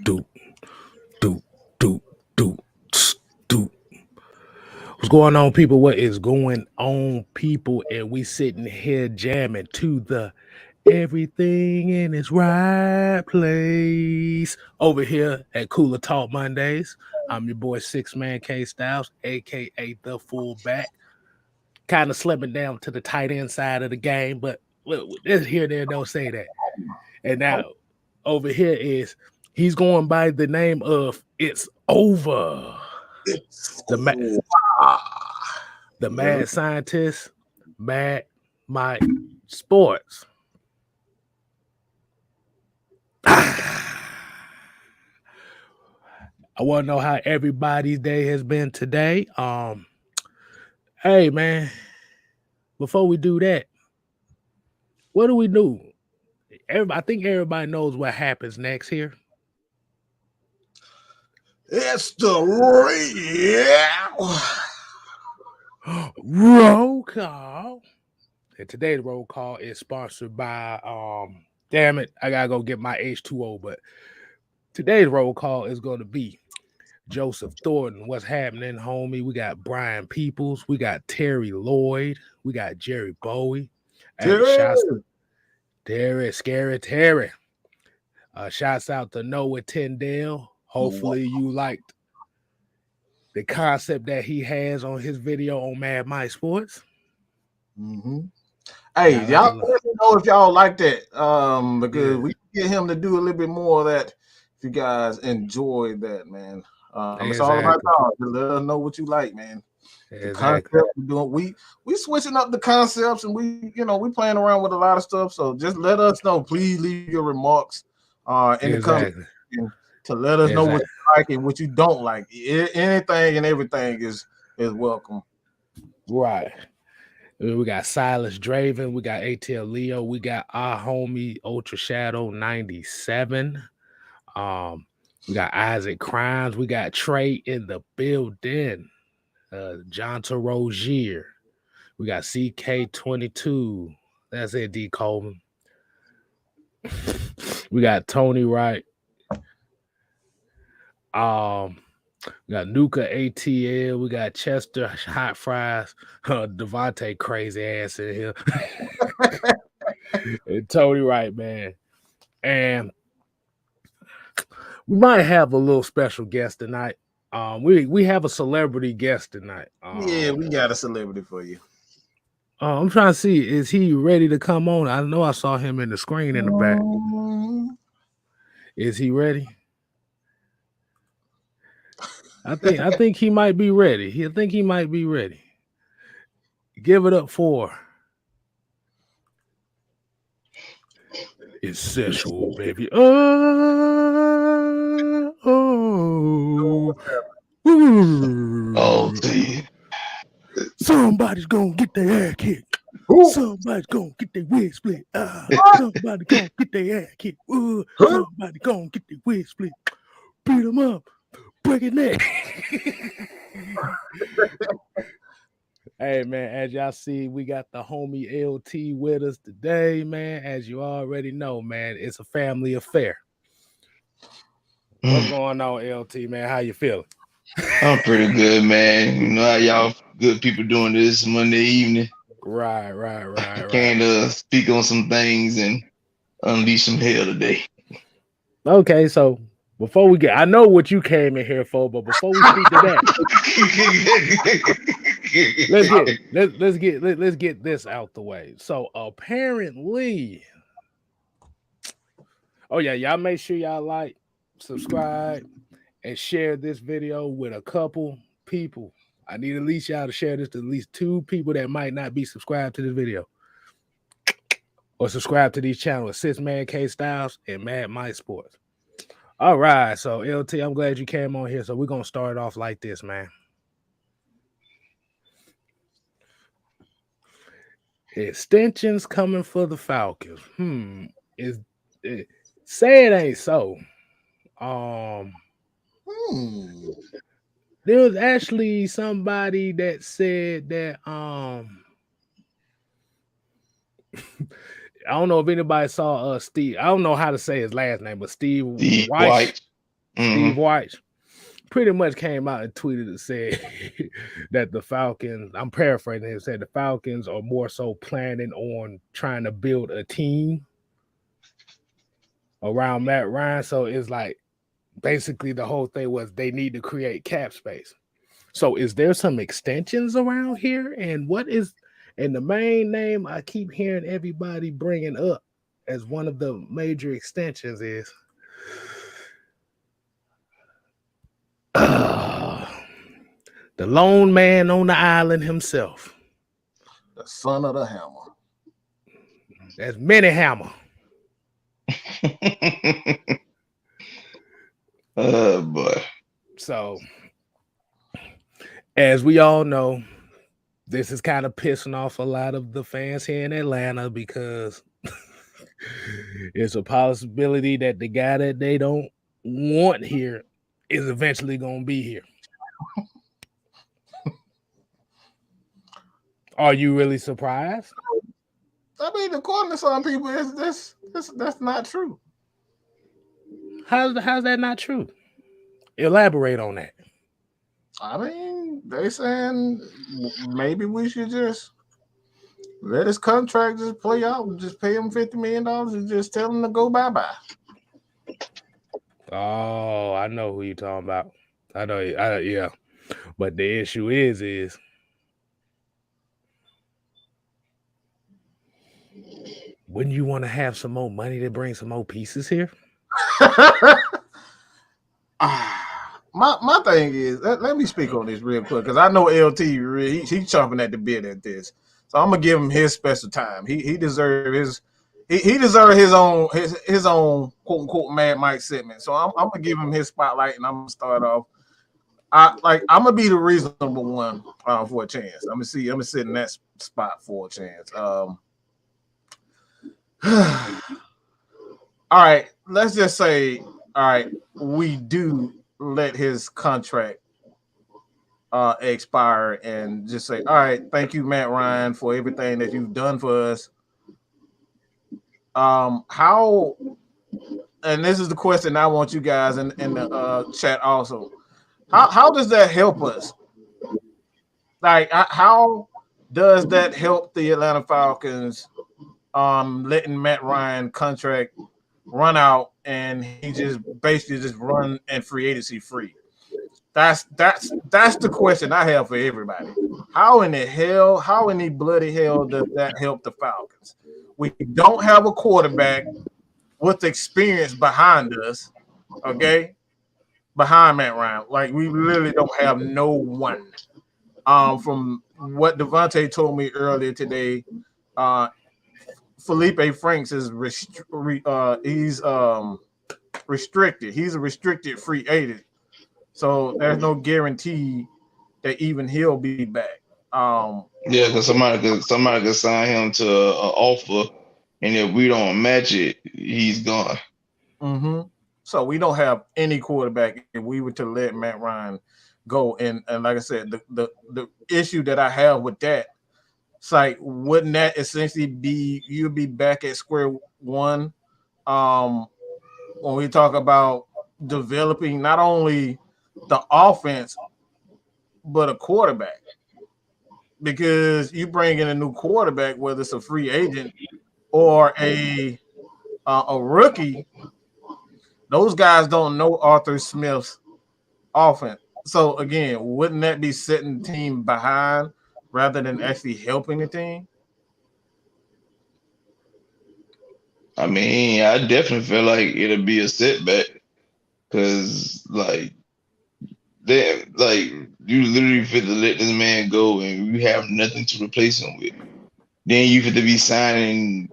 Do, do, do, do, do. What's going on, people? What is going on, people? And we sitting here jamming to the everything in its right place over here at Cooler Talk Mondays. I'm your boy Six Man K Styles, aka the fullback. Kind of slimming down to the tight end side of the game, but this here there don't say that. And now over here is he's going by the name of It's Over. It's The ma- over. the mad scientist, Mad Mike Sports. I want to know how everybody's day has been today. Hey man, before we do that, what do we do? I think everybody knows what happens next here. It's the real. Roll call. And today's roll call is sponsored by damn it, I gotta go get my H2O, but today's roll call is gonna be Joseph Thornton. What's happening, homie? We got Brian Peoples, we got Terry Lloyd, we got Jerry Bowie. Hey, shots to Terry, scary Terry. Shouts out to Noah Tyndale. Hopefully you liked the concept that he has on his video on Mad Mike Sports. Mm-hmm. Hey, y'all let me know if y'all like that. Because we can get him to do a little bit more of that if you guys enjoy that, man. It's all about y'all. Just let us know what you like, man. The concept we're doing, we switching up the concepts, and we playing around with a lot of stuff. So just let us know. Please leave your remarks in the comments to let us know what you like and what you don't like. Anything and everything is welcome. Right. We got Silas Draven, we got ATL Leo, we got our homie Ultra Shadow 97. We got Isaac Crimes, we got Trey in the building. Jonta Rozier. We got CK22. That's it, D. Coleman. We got Tony Wright. We got Nuka ATL. We got Chester Hot Fries. Devontae crazy ass in here. And Tony Wright, man. And we might have a little special guest tonight. We have a celebrity guest tonight. Yeah, we got a celebrity for you. I'm trying to see, is he ready to come on? I know I saw him in the screen in the back. Is he ready? I think he might be ready. I think he might be ready. Give it up for it's sexual, baby. See. Somebody's gonna get their ass kicked. Somebody's gonna get their wig split. Somebody gonna get their ass kicked. Somebody gonna get their wig split. Beat them up. Break it neck. Hey man, as y'all see, we got the homie LT with us today, man. As you already know, man, it's a family affair. What's going on, LT, man? How you feeling? I'm pretty good, man. You know how y'all good people doing this Monday evening. Right. Can't speak on some things and unleash some hell today. Okay, so before we get, I know what you came in here for, but before we speak to that, let's get this out the way. So apparently, oh yeah, y'all make sure y'all like, subscribe, and share this video with a couple people. I need at least y'all to share this to at least 2 people that might not be subscribed to this video or subscribe to these channels: Six Man K Styles and Mad Mike Sports. All right, so LT, I'm glad you came on here. So we're gonna start off like this, man. Extensions coming for the Falcons. Say it ain't so. There was actually somebody that said that I don't know if anybody saw Steve. I don't know how to say his last name, but Steve Wyche. Steve Wyche, pretty much came out and tweeted and said that the Falcons, I'm paraphrasing him, said the Falcons are more so planning on trying to build a team around Matt Ryan. So it's like basically the whole thing was they need to create cap space. So is there some extensions around here? And the main name I keep hearing everybody bringing up as one of the major extensions is the lone man on the island himself. The son of the hammer. That's Minnie Hammer. Oh boy. So, as we all know, this is kind of pissing off a lot of the fans here in Atlanta because it's a possibility that the guy that they don't want here is eventually going to be here. Are you really surprised? I mean, according to some people, that's not true. How's that not true? Elaborate on that. I mean, they saying maybe we should just let his contract just play out and just pay him $50 million and just tell him to go bye-bye. Oh, I know who you're talking about. I know, yeah. But the issue is wouldn't you want to have some more money to bring some more pieces here? My thing is, let me speak on this real quick because I know LT he's chomping at the bit at this, so I'm gonna give him his special time. He deserves his own quote unquote Mad Mike segment. So I'm gonna give him his spotlight and I'm gonna start off. I'm gonna be the reasonable one for a chance. I'm gonna sit in that spot for a chance. All right, let's just say, all right, we do let his contract expire and just say, all right, thank you, Matt Ryan, for everything that you've done for us. How, and this is the question I want you guys in the chat also. How does that help us? Like, how does that help the Atlanta Falcons letting Matt Ryan contract run out and he just basically just run and free agency free? That's the question I have for everybody. How in the bloody hell does that help the Falcons? We don't have a quarterback with experience behind us, okay? Behind Matt Ryan. Like, we literally don't have no one. From what Devontae told me earlier today, Felipe Franks is he's restricted. He's a restricted free agent, so there's no guarantee that even he'll be back. Yeah, because somebody could sign him to an offer, and if we don't match it, he's gone. Mm-hmm. So we don't have any quarterback if we were to let Matt Ryan go. And like I said, the issue that I have with that, it's like, wouldn't that essentially be you'd be back at square one when we talk about developing not only the offense but a quarterback? Because you bring in a new quarterback, whether it's a free agent or a rookie, those guys don't know Arthur Smith's offense. So again, wouldn't that be setting the team behind rather than actually helping the team? I mean, I definitely feel like it'll be a setback because, you literally fit to let this man go and you have nothing to replace him with. Then you fit to be signing,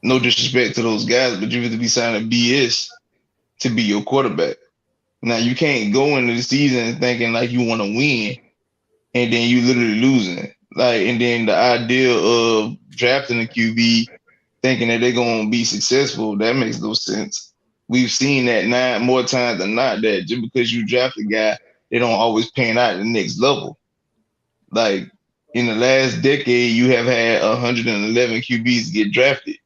no disrespect to those guys, but you fit to be signing BS to be your quarterback. Now, you can't go into the season thinking like you want to win and then you literally losing. And then the idea of drafting a QB thinking that they're going to be successful, that makes no sense. We've seen that more times than not, that just because you draft a guy, they don't always pan out at the next level. Like, in the last decade, you have had 111 QBs get drafted.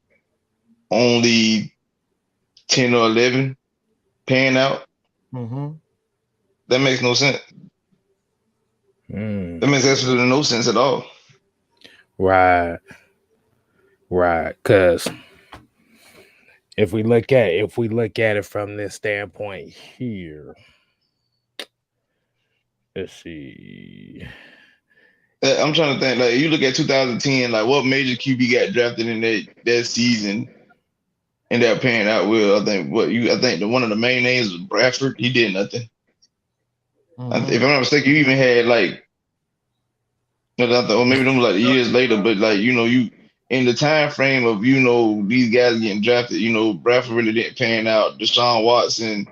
Only 10 or 11 pan out. Mm-hmm. That makes no sense. That makes absolutely no sense at all. Right. Because if we look at it from this standpoint here, let's see. I'm trying to think. Like you look at 2010, like what major QB got drafted in that season and that panned out well. I think one of the main names was Bradford. He did nothing. Mm-hmm. If I'm not mistaken, you even had like, or maybe them like years later, but like you in the time frame of these guys getting drafted, Bradford really didn't pan out. Deshaun Watson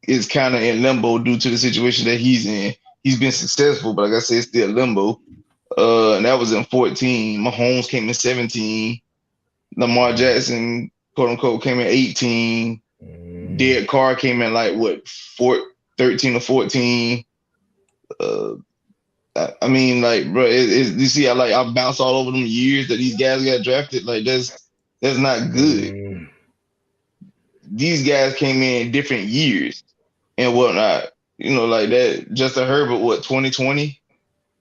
is kind of in limbo due to the situation that he's in. He's been successful, but like I said, still limbo. And that was in 14. Mahomes came in 17. Lamar Jackson, quote unquote, came in 18. Derek Carr came in like 13 or 14. I mean, like, bro, you see how like I bounced all over them years that these guys got drafted. Like that's not good. These guys came in different years and whatnot. Like that. Justin Herbert, 2020?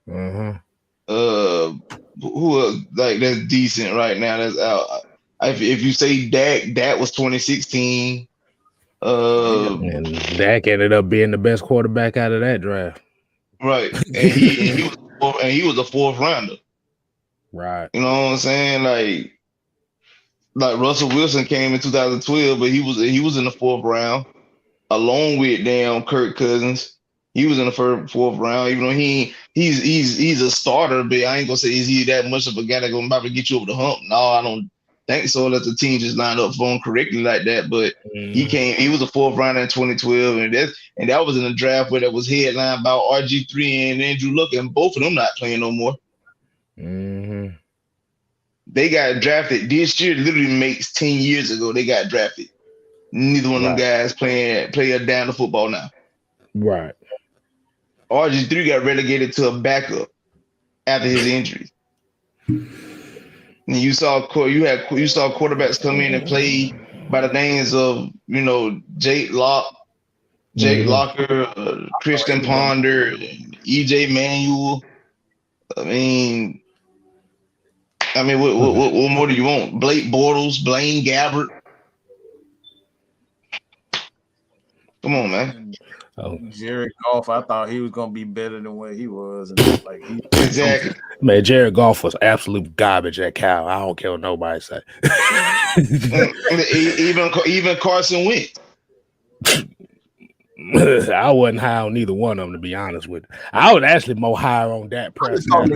Who else like that's decent right now? That's out. If you say Dak was 2016. And Dak ended up being the best quarterback out of that draft. Right, and he was a fourth rounder. Right. You know what I'm saying? Like Russell Wilson came in 2012, but he was in the fourth round along with damn Kirk Cousins. He was in the fourth round, even though he's a starter, but I ain't gonna say is he that much of a guy that's gonna probably get you over the hump. No, I don't think so. Let the team just line up for him correctly like that. But he was a fourth rounder in 2012, and that was in a draft where that was headlined by RG3 and Andrew Luck, and both of them not playing no more. They got drafted this year. Literally makes 10 years ago they got drafted. Neither one of them guys play a down the football now. Right. RG3 got relegated to a backup after his injury. And you saw quarterbacks come in and play by the names of Jake Locker, Christian Ponder, EJ Manuel. I mean, what more do you want? Blake Bortles, Blaine Gabbert. Come on, man. Jared Goff, I thought he was gonna be better than what he was, and exactly. Man, Jared Goff was absolute garbage at Cal. I don't care what nobody say. even Carson Wentz. I wasn't high on neither one of them, to be honest with you. I was actually more higher on Dak Prescott.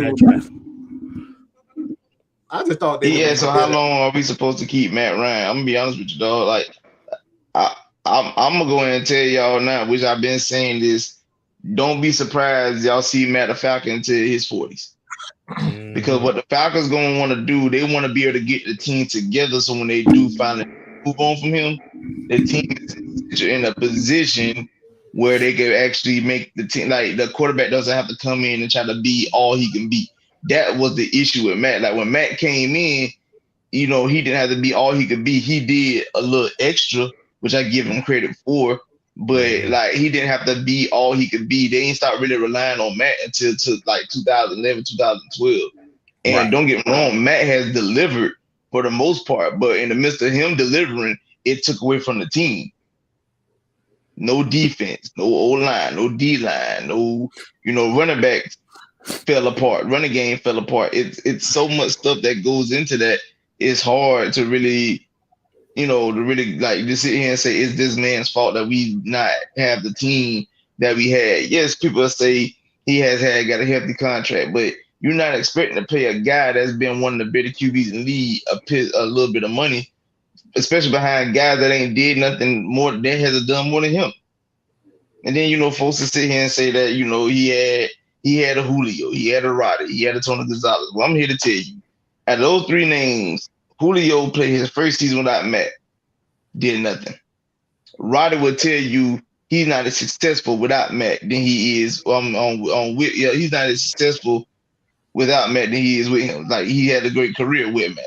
I just thought so how long are we supposed to keep Matt Ryan? I'm gonna be honest with you, dog. Like I'm gonna go ahead and tell y'all now, which I've been saying this. Don't be surprised y'all see Matt the Falcon into his 40s. Because what the Falcons gonna want to do, they want to be able to get the team together. So when they do finally move on from him, the team is in a position where they can actually make the team. Like the quarterback doesn't have to come in and try to be all he can be. That was the issue with Matt. Like when Matt came in, he didn't have to be all he could be. He did a little extra, which I give him credit for. But like he didn't have to be all he could be. They ain't start really relying on Matt until like 2011, 2012. And don't get me wrong, Matt has delivered for the most part, but in the midst of him delivering, it took away from the team. No defense, no O-line, no D-line, no, running backs fell apart. Running game fell apart. It's so much stuff that goes into that. It's hard to really, like just sit here and say, it's this man's fault that we not have the team that we had. Yes, people say he got a healthy contract, but you're not expecting to pay a guy that's been one of the better QBs in the league a little bit of money, especially behind guys that ain't did nothing more than has done more than him. And then, folks to sit here and say that, he had a Julio, he had a Roddy, he had a Tony Gonzalez. Well, I'm here to tell you, out of those three names, Julio played his first season without Matt, did nothing. Roddy would tell you he's not as successful without Matt than he is he's not as successful without Matt than he is with him. Like he had a great career with Matt.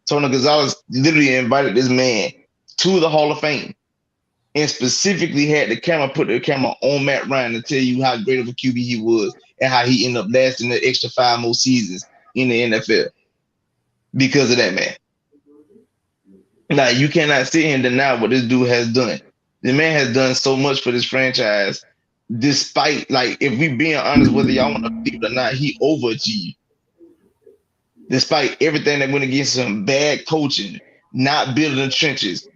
Tony Gonzalez literally invited this man to the Hall of Fame. and specifically had put the camera on Matt Ryan to tell you how great of a QB he was and how he ended up lasting the extra 5 more seasons in the NFL because of that man. Now, you cannot sit here and deny what this dude has done. The man has done so much for this franchise, despite, like, if we being honest, whether y'all want to believe it or not, he overachieved. Despite everything that went against him, bad coaching, not building the trenches,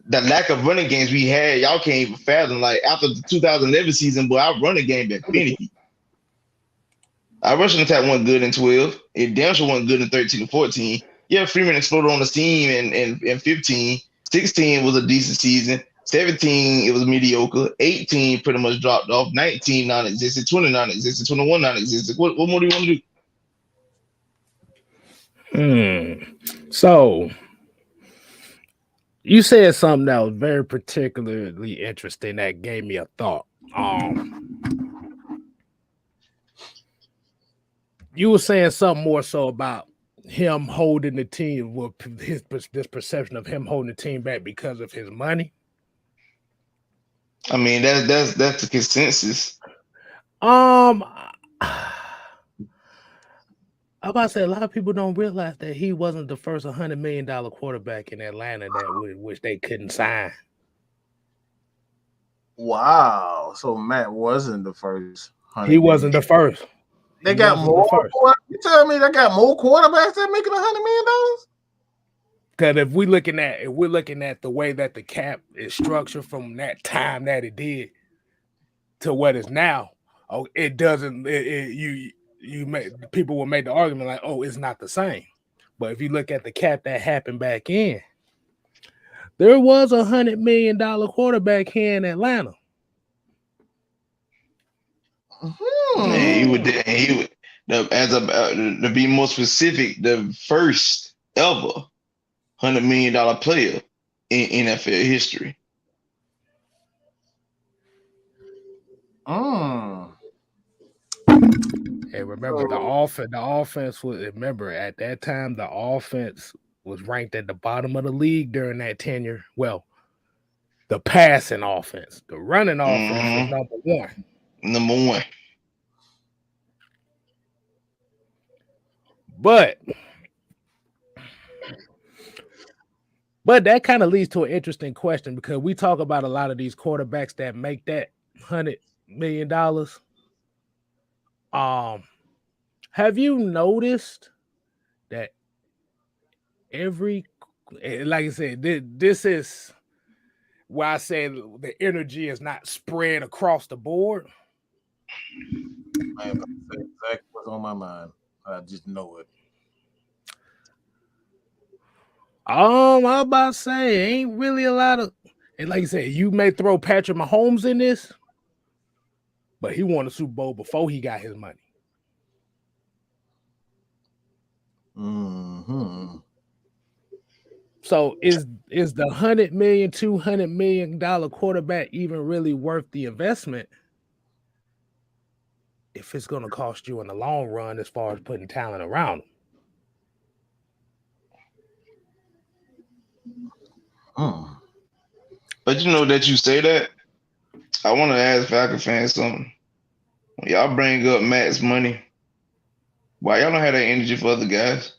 the lack of running games we had, y'all can't even fathom. Like, after the 2011 season, boy, our running game been finicky. Our rushing attack wasn't good in 12. It damn sure wasn't good in 13 and 14. Yeah, Freeman exploded on the scene in 15. 16 was a decent season. 17, it was mediocre. 18 pretty much dropped off. 19 non-existent. 20 non-existent. 21 non-existent. What more do you want do? to So you said something that was very particularly interesting that gave me a thought. You were saying something more so about him holding the team, with this perception of him holding the team back because of his money. I mean, that's the consensus. I'm about to say, a lot of people don't realize that he wasn't the first $100 million quarterback in Atlanta which they couldn't sign. Wow. So Matt wasn't the first. He wasn't the first. They got more. You tell me they got more quarterbacks that making $100 million? Because if we're looking at the way that the cap is structured from that time that it did to what is now, it doesn't. People will make the argument like, oh, it's not the same. But if you look at the cap that happened back in, there was $100 million quarterback here in Atlanta. He would, to be more specific, the first ever $100 million player in NFL history. And remember, the offense was. Remember, at that time, the offense was ranked at the bottom of the league during that tenure. Well, the passing offense, the running offense was number one. But that kind of leads to an interesting question, because we talk about a lot of these quarterbacks that make that $100 million. Have you noticed that like I said, this is why I say the energy is not spread across the board? I am going to say exactly what's on my mind. I just know it. I'm about to say, ain't really a lot of, and like I said, you may throw Patrick Mahomes in this, but he won a Super Bowl before he got his money. So is the $100 million, $200 million quarterback even really worth the investment if it's going to cost you in the long run as far as putting talent around him? But you know that you say that, I want to ask Falcon fans something. When y'all bring up Matt's money, why y'all don't have that energy for other guys?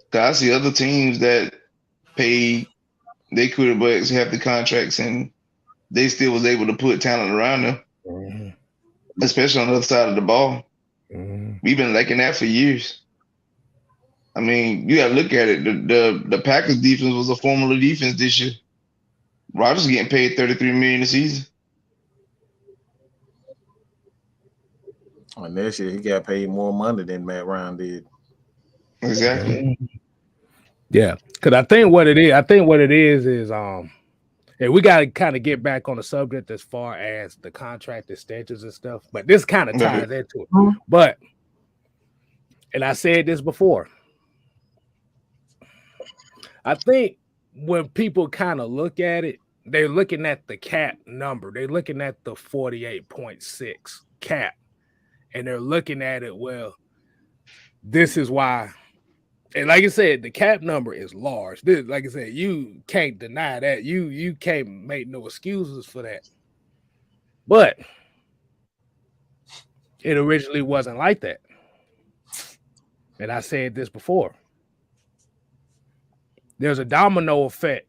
Because I see other teams that pay their quarterbacks half the contracts and they still was able to put talent around them, especially on the other side of the ball. We've been lacking that for years. I mean, you got to look at it. The Packers defense was a formula defense this year. Rodgers is getting paid $33 million a season. And this year he got paid more money than Matt Ryan did. Exactly. Yeah, because I think what it is and we got to kind of get back on the subject as far as the contract extensions and stuff. But this kind of ties into it. But, and I said this before, I think when people kind of look at it, they're looking at the cap number. They're looking at the 48.6 cap. And they're looking at it, well, this is why. And like I said, the cap number is large. This, like I said, you can't deny that. You can't make no excuses for that. But it originally wasn't like that. And I said this before. There's a domino effect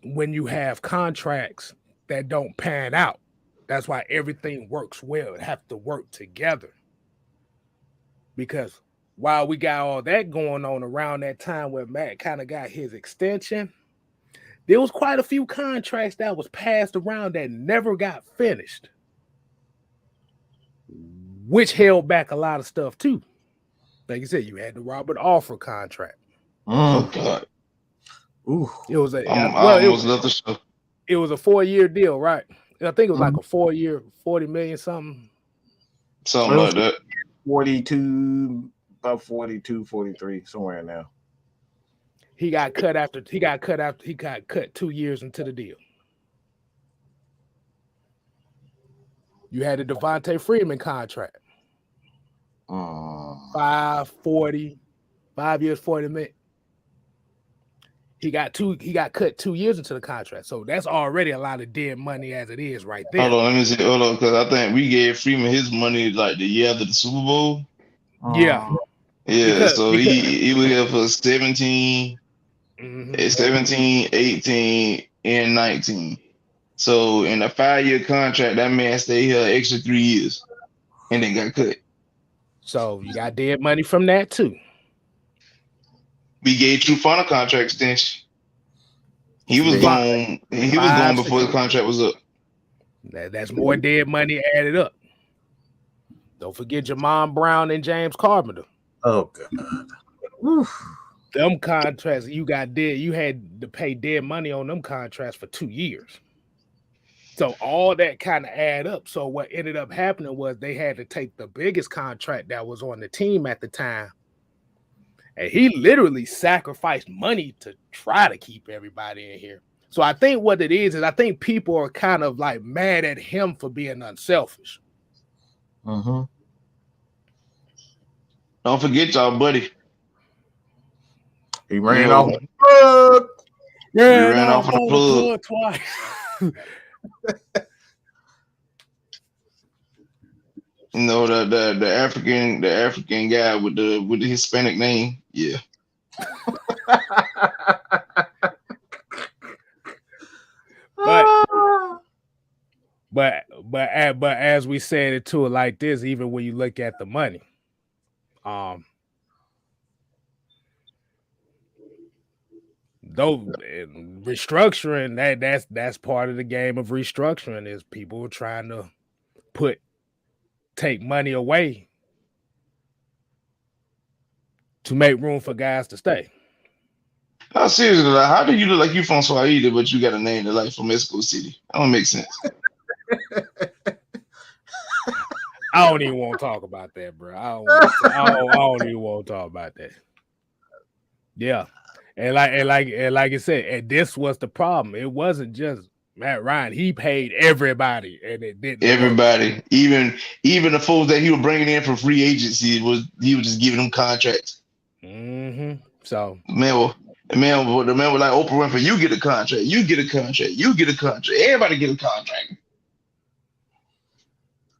when you have contracts that don't pan out. That's why everything works well. It have to work together. Because while we got all that going on around that time where Matt kind of got his extension, there was quite a few contracts that was passed around that never got finished, which held back a lot of stuff too. Like you said, you had the Robert Offer contract. Oh God! Ooh. It was a it was a 4-year deal, right? I think it was like a 4-year, 40 million something. Something like that. 42, about 42, 43, somewhere in there. He got cut 2 years into the deal. You had the Devontae Freeman contract. 5 years, 40 million. He got cut 2 years into the contract. So that's already a lot of dead money as it is right there. Hold on, let me see. Hold on, because I think we gave Freeman his money like the year after the Super Bowl. Yeah. Yeah, he was here for 17, 17, 18, and 19. So in a 5-year contract, that man stayed here an extra 3 years and then got cut. So you got dead money from that too. We gave True final contract extension. He was gone. He was gone before the contract was up. That's more dead money added up. Don't forget Jamon Brown and James Carpenter. Oh God. Oof. Them contracts you got dead. You had to pay dead money on them contracts for 2 years. So all that kind of add up. So what ended up happening was they had to take the biggest contract that was on the team at the time. And he literally sacrificed money to try to keep everybody in here. So I think what it is I think people are kind of like mad at him for being unselfish. Mm-hmm. Don't forget y'all, buddy. He ran off the plug. He ran off the plug twice. You know, the African guy with the Hispanic name. Yeah. But as we said it to it like this, even when you look at the money, though restructuring that's part of the game of restructuring is people trying to take money away to make room for guys to stay. Seriously, like, how do you look like you from Swahili, but you got a name that like from Mexico City? That don't make sense. I don't even want to talk about that, bro. I don't even want to talk about that. Yeah, and like I said, and this was the problem. It wasn't just Matt Ryan. He paid everybody, and it didn't. Everybody, even the folks that he was bringing in for free agency, he was just giving them contracts. Mm-hmm. So the man was like Oprah Winfrey. You get a contract. You get a contract. You get a contract. Everybody get a contract.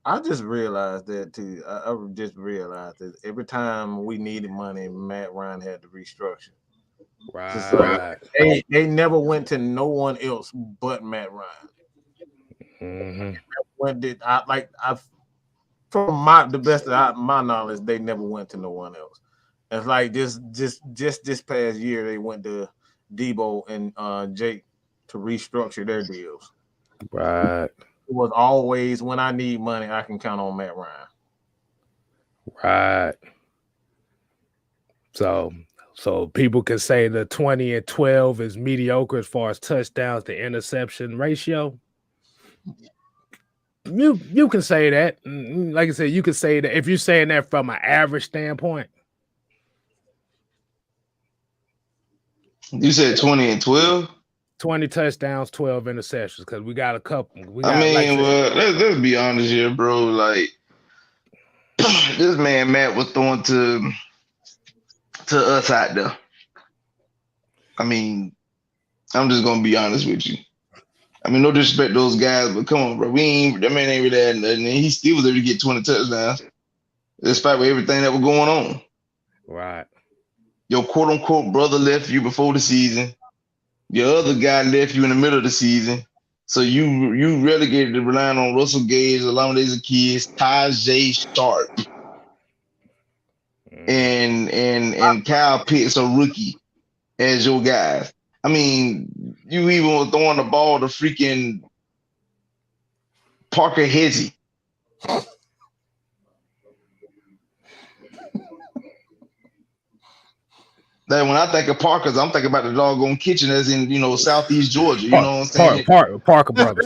I just realized that too. I just realized that every time we needed money, Matt Ryan had to restructure. Right. They never went to no one else but Matt Ryan. Mm-hmm. When did from the best of my knowledge, they never went to no one else. It's like just this past year, they went to Debo and Jake to restructure their deals. Right. It was always when I need money, I can count on Matt Ryan. Right. So people can say the 20 and 12 is mediocre as far as touchdowns to interception ratio. You can say that. Like I said, you can say that if you're saying that from an average standpoint. You said 20 and 12? 20 touchdowns, 12 interceptions, because we got a couple. Let's be honest here, bro. Like, this man Matt was throwing to to us out there. I mean, I'm just gonna be honest with you. I mean, no disrespect to those guys, but come on, bro. That man ain't really had nothing. And he still was able to get 20 touchdowns, despite everything that was going on. Right. Your quote unquote brother left you before the season. Your other guy left you in the middle of the season. So you relegated to relying on Russell Gage, Olamide Zaccheaus, Tajay Sharp, and Kyle Pitts, a rookie, as your guys. I mean, you even were throwing the ball to freaking Parker Hezzy. That when I think of Parkers, I'm thinking about the doggone kitchen as in, Southeast Georgia. You know what I'm saying? Parker Brothers.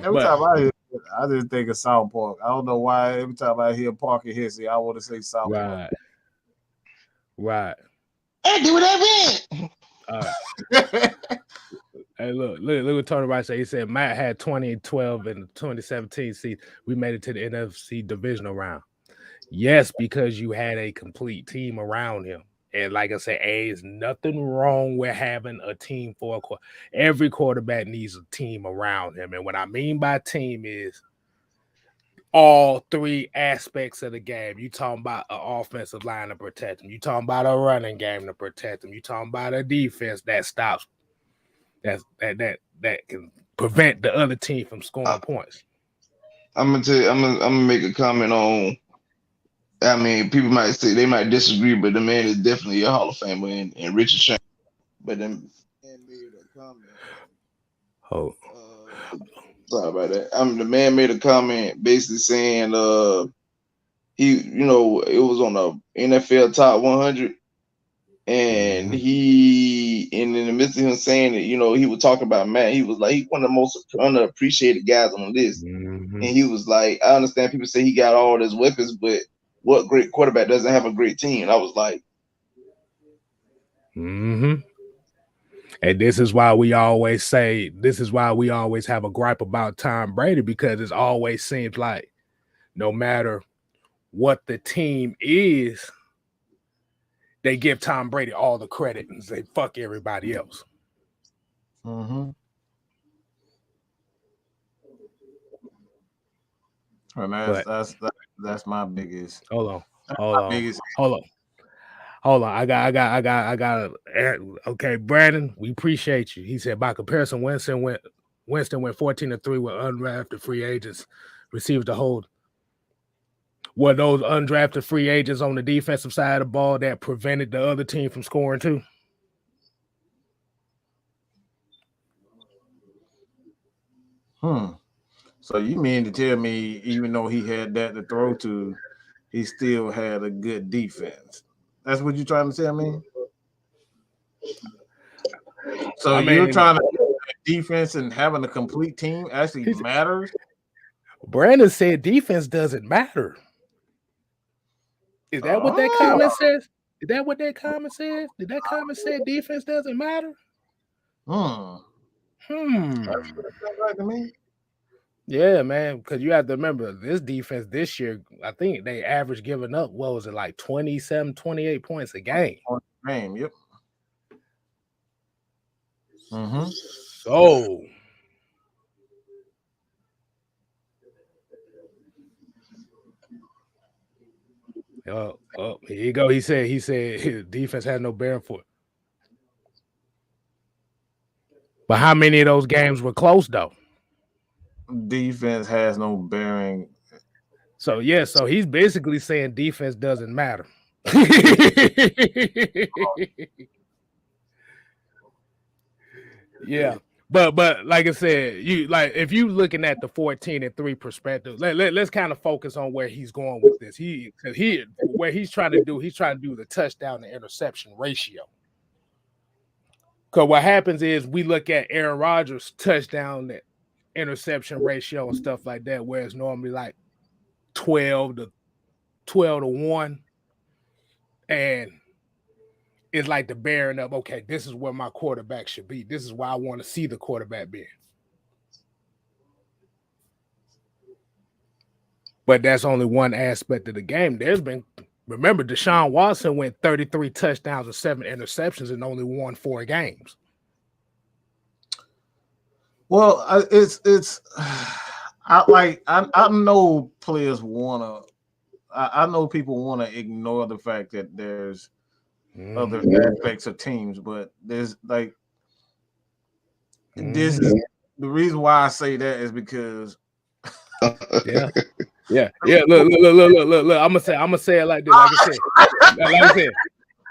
Every time I hear it, I just think of South Park. I don't know why. Every time I hear Parker Hissy, I want to say South Park. Right. Hey, do what I mean. Hey, look what Tony Rice said. He said Matt had 2012 in the 2017 season. We made it to the NFC divisional round. Yes, because you had a complete team around him. And like I said, there's nothing wrong with having a team for every quarterback needs a team around him. And what I mean by team is all three aspects of the game. You talking about an offensive line to protect him. You talking about a running game to protect him. You talking about a defense that stops that can prevent the other team from scoring points. I'm gonna tell you, I'm gonna make a comment on. I mean, people might say they might disagree, but the man is definitely a Hall of Famer in Richard Sherman. But then man made a comment. Sorry about that. The man made a comment basically saying he, it was on the NFL top 100, and in the midst of him saying it, he was talking about Matt. He was like, he's one of the most underappreciated guys on the list, and he was like, I understand people say he got all his weapons, but what great quarterback doesn't have a great team? And I was like, And this is why we always say, this is why we always have a gripe about Tom Brady, because it always seems like no matter what the team is, they give Tom Brady all the credit and say, fuck everybody else. And that's my biggest. Hold on. I got. Okay, Brandon, we appreciate you. He said by comparison, Winston went 14-3 with undrafted free agents, received the hold. Were those undrafted free agents on the defensive side of the ball that prevented the other team from scoring too? So you mean to tell me, even though he had that to throw to, he still had a good defense? That's what you're trying to tell me? So you're trying to defense and having a complete team actually matters? Brandon said defense doesn't matter. Is that what that comment says? Is that what that comment says? Did that comment say defense doesn't matter? That's right to me. Yeah, man, because you have to remember this defense this year, I think they average giving up, what was it, like 27, 28 points a game? Game, yep. So here you go. He said his defense had no bearing for it. But how many of those games were close though? Defense has no bearing. So so he's basically saying defense doesn't matter. Yeah. But like I said, if you looking at the 14-3 perspective, let's kind of focus on where he's going with this. Where he's trying to do the touchdown to interception ratio. Because what happens is we look at Aaron Rodgers' touchdown to interception ratio and stuff like that, where it's normally like 12-1, and it's like the bearing up. Okay, this is where my quarterback should be. This is where I want to see the quarterback be. But that's only one aspect of the game. There's been Remember, Deshaun Watson went 33 touchdowns and 7 interceptions and only won 4 games. Well, I know players wanna. I know people want to ignore the fact that there's other aspects of teams, but there's like this is the reason why I say that is because yeah. Look. I'm gonna say it like this.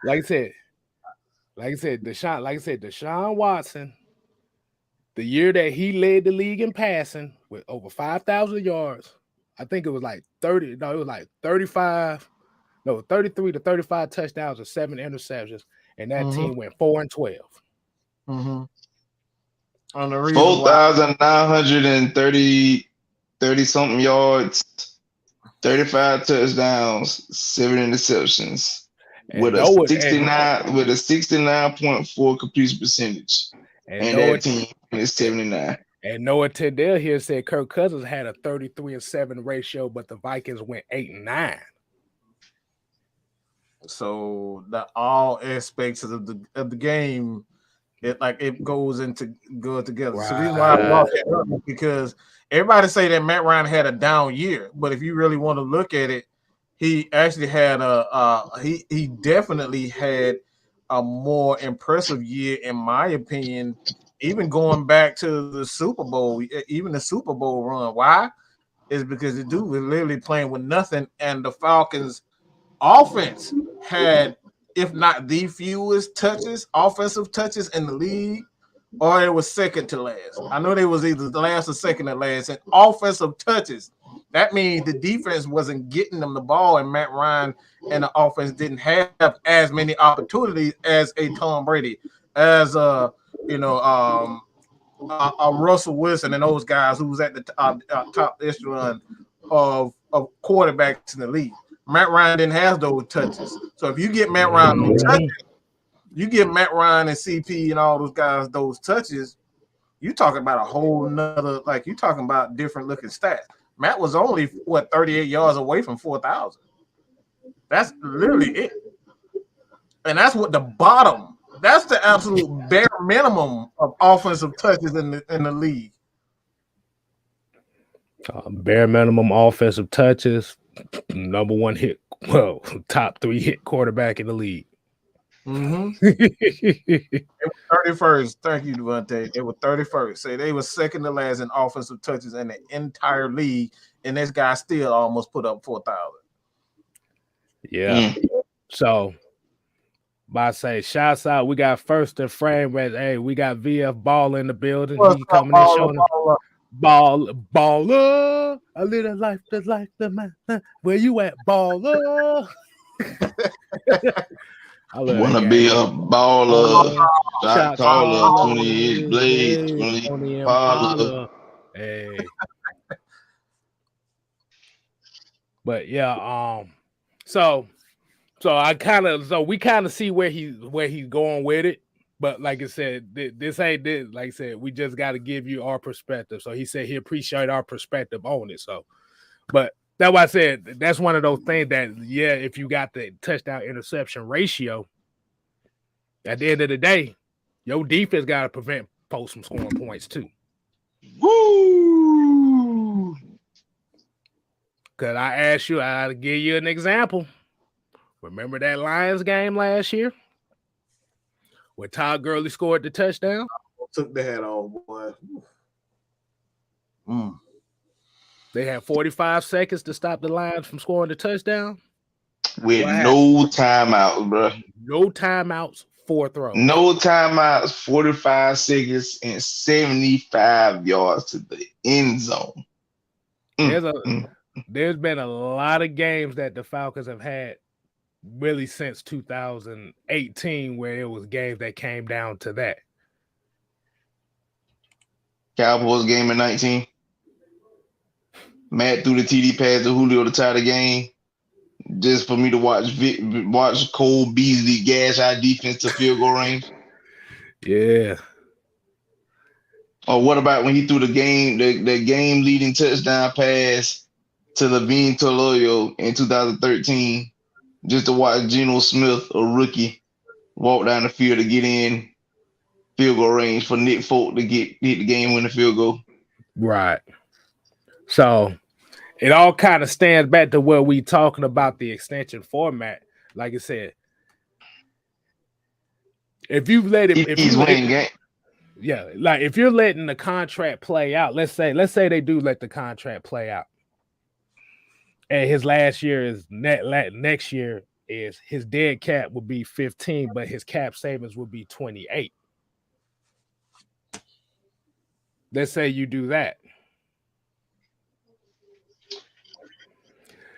Like I said, Deshaun Watson, the year that he led the league in passing with over 5,000 yards, I think it was like 30. No, it was like 35. No, 33 to 35 touchdowns and 7 interceptions, and that team went 4-12. Mm-hmm. On the 4,930 something yards, 35 touchdowns, 7 interceptions, with a 69.4 completion percentage, and that team is 79. And Noah Tendell here said Kirk Cousins had a 33-7 ratio, but the Vikings went 8-9. So that all aspects of the game, it goes together. Right. So the reason why I brought that up is because everybody say that Matt Ryan had a down year, but if you really want to look at it, he actually had he definitely had a more impressive year, in my opinion. Even going back to the Super Bowl, even the Super Bowl run. Why? Is because the dude was literally playing with nothing, and the Falcons offense had, if not the fewest offensive touches in the league, or it was second to last. I know they was either the last or second to last in offensive touches. That means the defense wasn't getting them the ball, and Matt Ryan and the offense didn't have as many opportunities as a Tom Brady, as Russell Wilson and those guys who was at the top echelon of quarterbacks in the league. Matt Ryan didn't have those touches. So if you get Matt Ryan those touches, you give Matt Ryan and CP and all those guys those touches, you talking about a whole nother, you talking about different looking stats. Matt was only 38 yards away from 4,000. That's literally it. And that's what that's the absolute bare minimum of offensive touches in the league. Bare minimum offensive touches, number one hit, top 3 hit quarterback in the league. It was 31st. Thank you, Devontae. It was 31st. So they were second to last in offensive touches in the entire league, and this guy still almost put up 4,000. Yeah. So, I say, shouts out. We got First and Frame. Hey, we got VF Ball in the building. He coming in showing baller. A little life just like the man. Where you at, baller? I want to be a baller. Shot caller, 28 blades, 20 baller. Hey. But yeah, so we kind of see where he's going with it. But like I said, this ain't this. Like I said, we just got to give you our perspective. So he said he appreciate our perspective on it. So, but that's why I said that's one of those things that, yeah, if you got the touchdown interception ratio, at the end of the day, your defense got to prevent folks from scoring points too. Woo! Because I asked you, I'll give you an example. Remember that Lions game last year where Todd Gurley scored the touchdown? Took the hat off, boy. They had 45 seconds to stop the Lions from scoring the touchdown. With no timeouts, bro. No timeouts, 4 throws. No timeouts, 45 seconds, and 75 yards to the end zone. There's been a lot of games that the Falcons have had really since 2018 where it was games that came down to that. Cowboys game in 19. Matt threw the TD pass to Julio to tie the game just for me to watch Cole Beasley gash our defense to field goal range. Yeah. Or what about when he threw the game leading touchdown pass to Levine Toloyo in 2013 just to watch Geno Smith, a rookie, walk down the field to get in field goal range for Nick Folk to hit the game-winning field goal. Right. So it all kind of stands back to where we talking about the extension format. Like I said, if you let him, if he's winning game. Yeah, like if you're letting the contract play out, let's say they do let the contract play out, and his last year is next year is his dead cap would be 15, but his cap savings would be 28. Let's say you do that.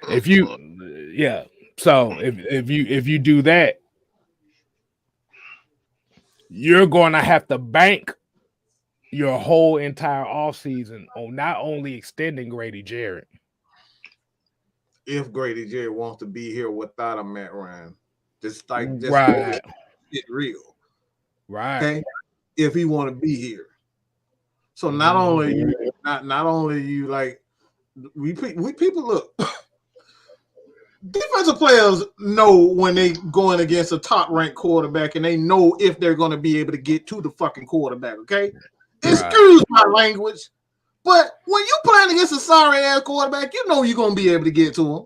If you do that, you're going to have to bank your whole entire offseason on not only extending Grady Jarrett. If Grady Jarrett wants to be here without a Matt Ryan, just right. Get real. Right. Okay. If he want to be here. So not only you like we people look defensive players know when they going against a top ranked quarterback and they know if they're going to be able to get to the fucking quarterback. Okay. Right. Excuse my language, but when you playing against a sorry ass quarterback, you know you're going to be able to get to him.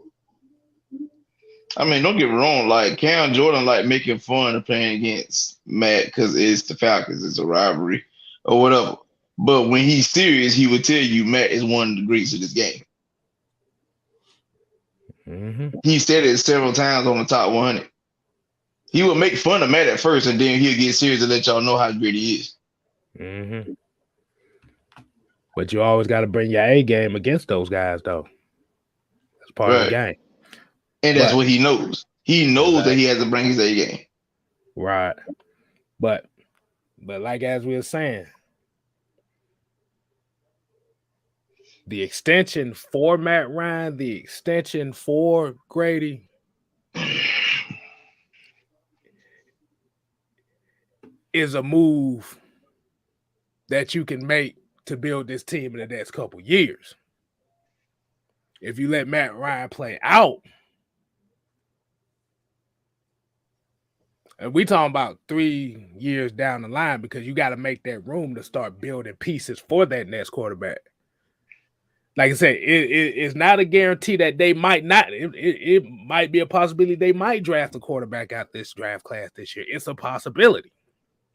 I mean, don't get me wrong. Like Cam Jordan, like making fun of playing against Matt because it's the Falcons, it's a rivalry or whatever. But when he's serious, he would tell you Matt is one of the greats of this game. Mm-hmm. He said it several times on the top 100. He would make fun of Matt at first, and then he'll get serious and let y'all know how great he is. Mm-hmm. But you always got to bring your A game against those guys, though. That's part of the game. And that's what he knows. He knows that he has to bring his A game. Right. But like as we were saying, the extension for Matt Ryan, the extension for Grady, is a move that you can make to build this team in the next couple years. If you let Matt Ryan play out, and we talking about 3 years down the line because you got to make that room to start building pieces for that next quarterback. Like I said, it's not a guarantee that they might not. It might be a possibility they might draft a quarterback out this draft class this year. It's a possibility.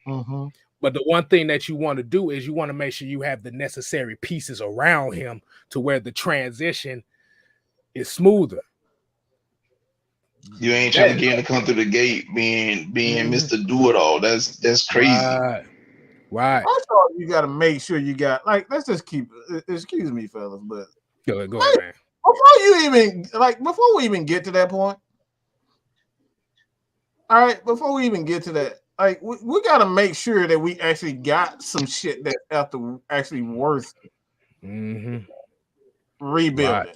Mm-hmm. But the one thing that you want to do is you want to make sure you have the necessary pieces around him to where the transition is smoother. You ain't trying to get him to come through the gate being Mr. Do-It-All. That's crazy. Right. Also, you got to make sure you got let's just keep. Excuse me, fellas, but go ahead, man. Before we even get to that point, all right. Before we even get to that, we got to make sure that we actually got some shit that's actually worth rebuilding.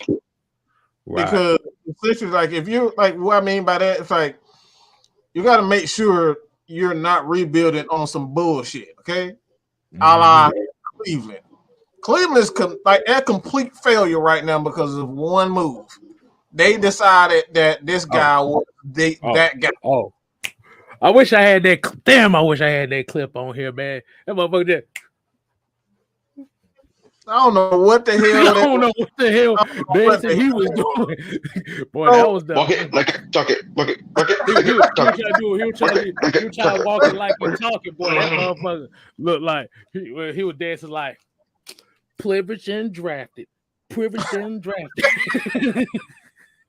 Right. Because essentially, if you're what I mean by that, it's you got to make sure you're not rebuilding on some bullshit, okay? A la Cleveland. Cleveland's a complete failure right now because of one move. They decided that this guy was that guy. Oh, I wish I had that. Damn, I wish I had that clip on here, man. That motherfucker just. I don't know what the hell. I don't know what the hell he was doing. Boy, that was the bucket. He was trying to walk it like he's talking. Boy, that motherfucker looked like he was dancing like privileged and drafted. Privileged and drafted. We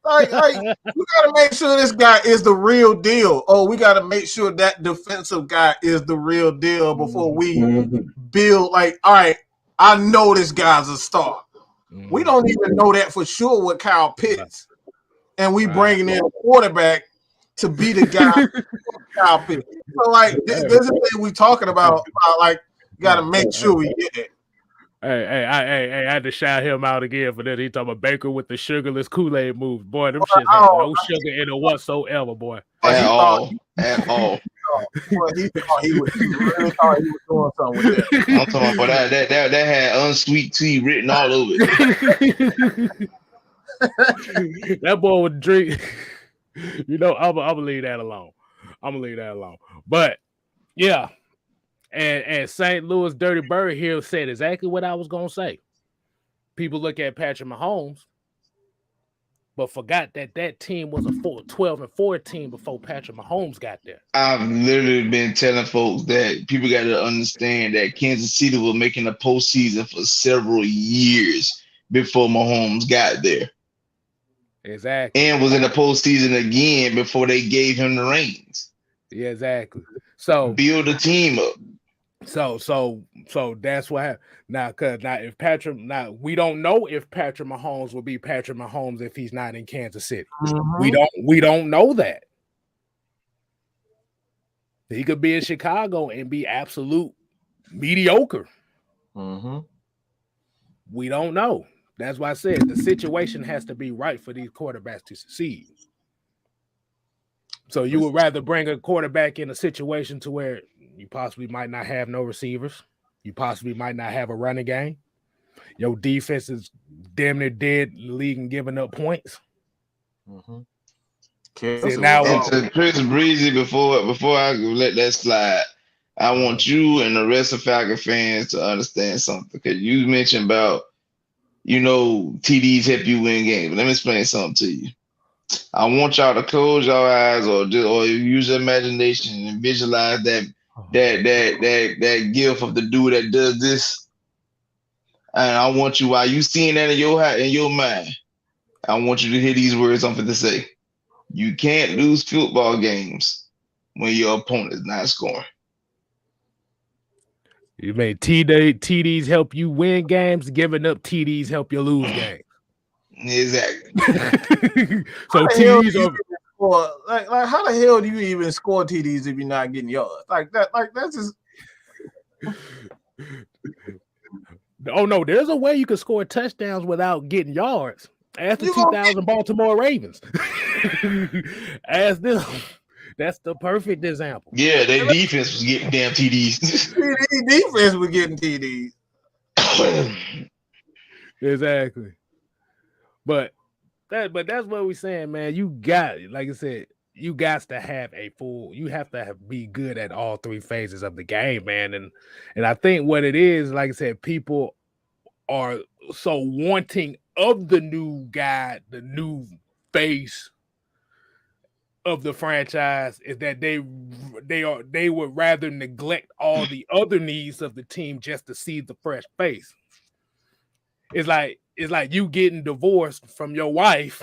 gotta make sure this guy is the real deal. Oh, we gotta make sure that defensive guy is the real deal before we build. All right. I know this guy's a star. We don't even know that for sure with Kyle Pitts. And we bringing in a quarterback to be the guy Kyle Pitts. So, this is the thing we talking about you got to make sure we get it. Hey, I had to shout him out again for that. He talking about Baker with the sugarless Kool-Aid moves. Boy, them shits had no sugar in it whatsoever, boy. At all. He really thought he was doing something with that. I'm talking about that had unsweet tea written all over it. That boy would drink. I'm gonna leave that alone. But yeah, and St. Louis Dirty Bird here said exactly what I was gonna say. People look at Patrick Mahomes, but forgot that team was a 12-4 team before Patrick Mahomes got there. I've literally been telling folks that people got to understand that Kansas City was making the postseason for several years before Mahomes got there. Exactly. And was in the postseason again before they gave him the reins. Yeah, exactly. So build a team up. So that's what happened. Now we don't know if Patrick Mahomes will be Patrick Mahomes if he's not in Kansas City. Mm-hmm. We don't know that. He could be in Chicago and be absolute mediocre. Mm-hmm. We don't know. That's why I said the situation has to be right for these quarterbacks to succeed. So you would rather bring a quarterback in a situation to where you possibly might not have no receivers. You possibly might not have a running game. Your defense is damn near dead in the league and giving up points. Mm-hmm. See, now, and to Chris Breezy, before I let that slide, I want you and the rest of Falcon fans to understand something, because you mentioned about, TDs help you win games. Let me explain something to you. I want y'all to close your eyes or use your imagination and visualize that gift of the dude that does this. And I want you, while you seeing that in your mind, I want you to hear these words I'm going to say. You can't lose football games when your opponent is not scoring. You made TDs help you win games, giving up TDs help you lose games. Exactly. So TDs are like how the hell do you even score TDs if you're not getting yards? That's just. Oh no, there's a way you can score touchdowns without getting yards. Ask the 2000 Baltimore Ravens. Ask them. That's the perfect example. Yeah, their defense was getting damn TDs. Defense was getting TDs. Exactly. But that's what we're saying, man. You got, like I said, you got to have you have to be good at all three phases of the game, man. And I think what it is, like I said, people are so wanting of the new guy, the new face of the franchise, is that they would rather neglect all the other needs of the team just to see the fresh face. It's like you getting divorced from your wife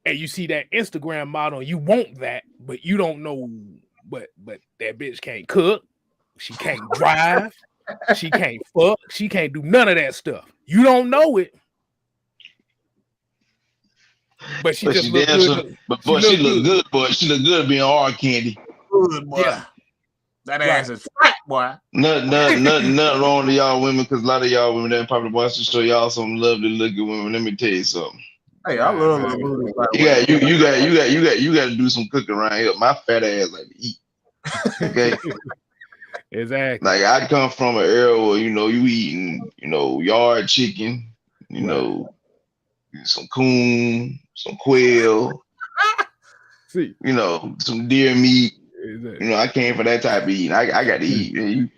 and you see that Instagram model, you want that, but you don't know, but that bitch can't cook, she can't drive, she can't fuck, she can't do none of that stuff. You don't know it. But she just look good. She look good, boy. She look good being hard candy. Good, boy. Yeah. That ass is fat, boy. Nothing wrong to y'all women, because a lot of y'all women that probably watch the show, y'all some lovely looking women. Let me tell you something. Hey, I love little booty. You got to do some cooking around here. My fat ass like to eat. Okay. Exactly. Like I come from an era where you eating yard chicken, some coon, some quail, see, some deer meat. Exactly. I came for that type of eating. I got to eat. You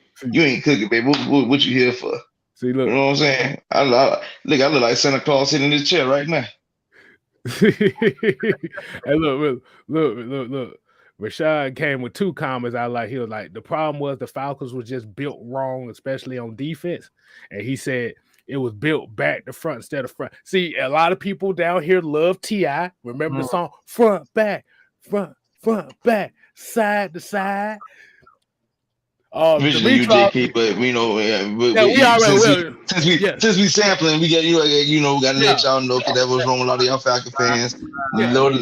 ain't cooking, baby. What you here for? See, look. You know what I'm saying? I look like Santa Claus sitting in this chair right now. Hey, look. Rashad came with two comments. He was like, the problem was the Falcons was just built wrong, especially on defense. And he said it was built back to front instead of front. See, a lot of people down here love T.I. Remember the song? Front, back, side to side. Originally UJK, but since we sampling, we got we got to let y'all know, because that was wrong with a lot of y'all Falcon fans. Let them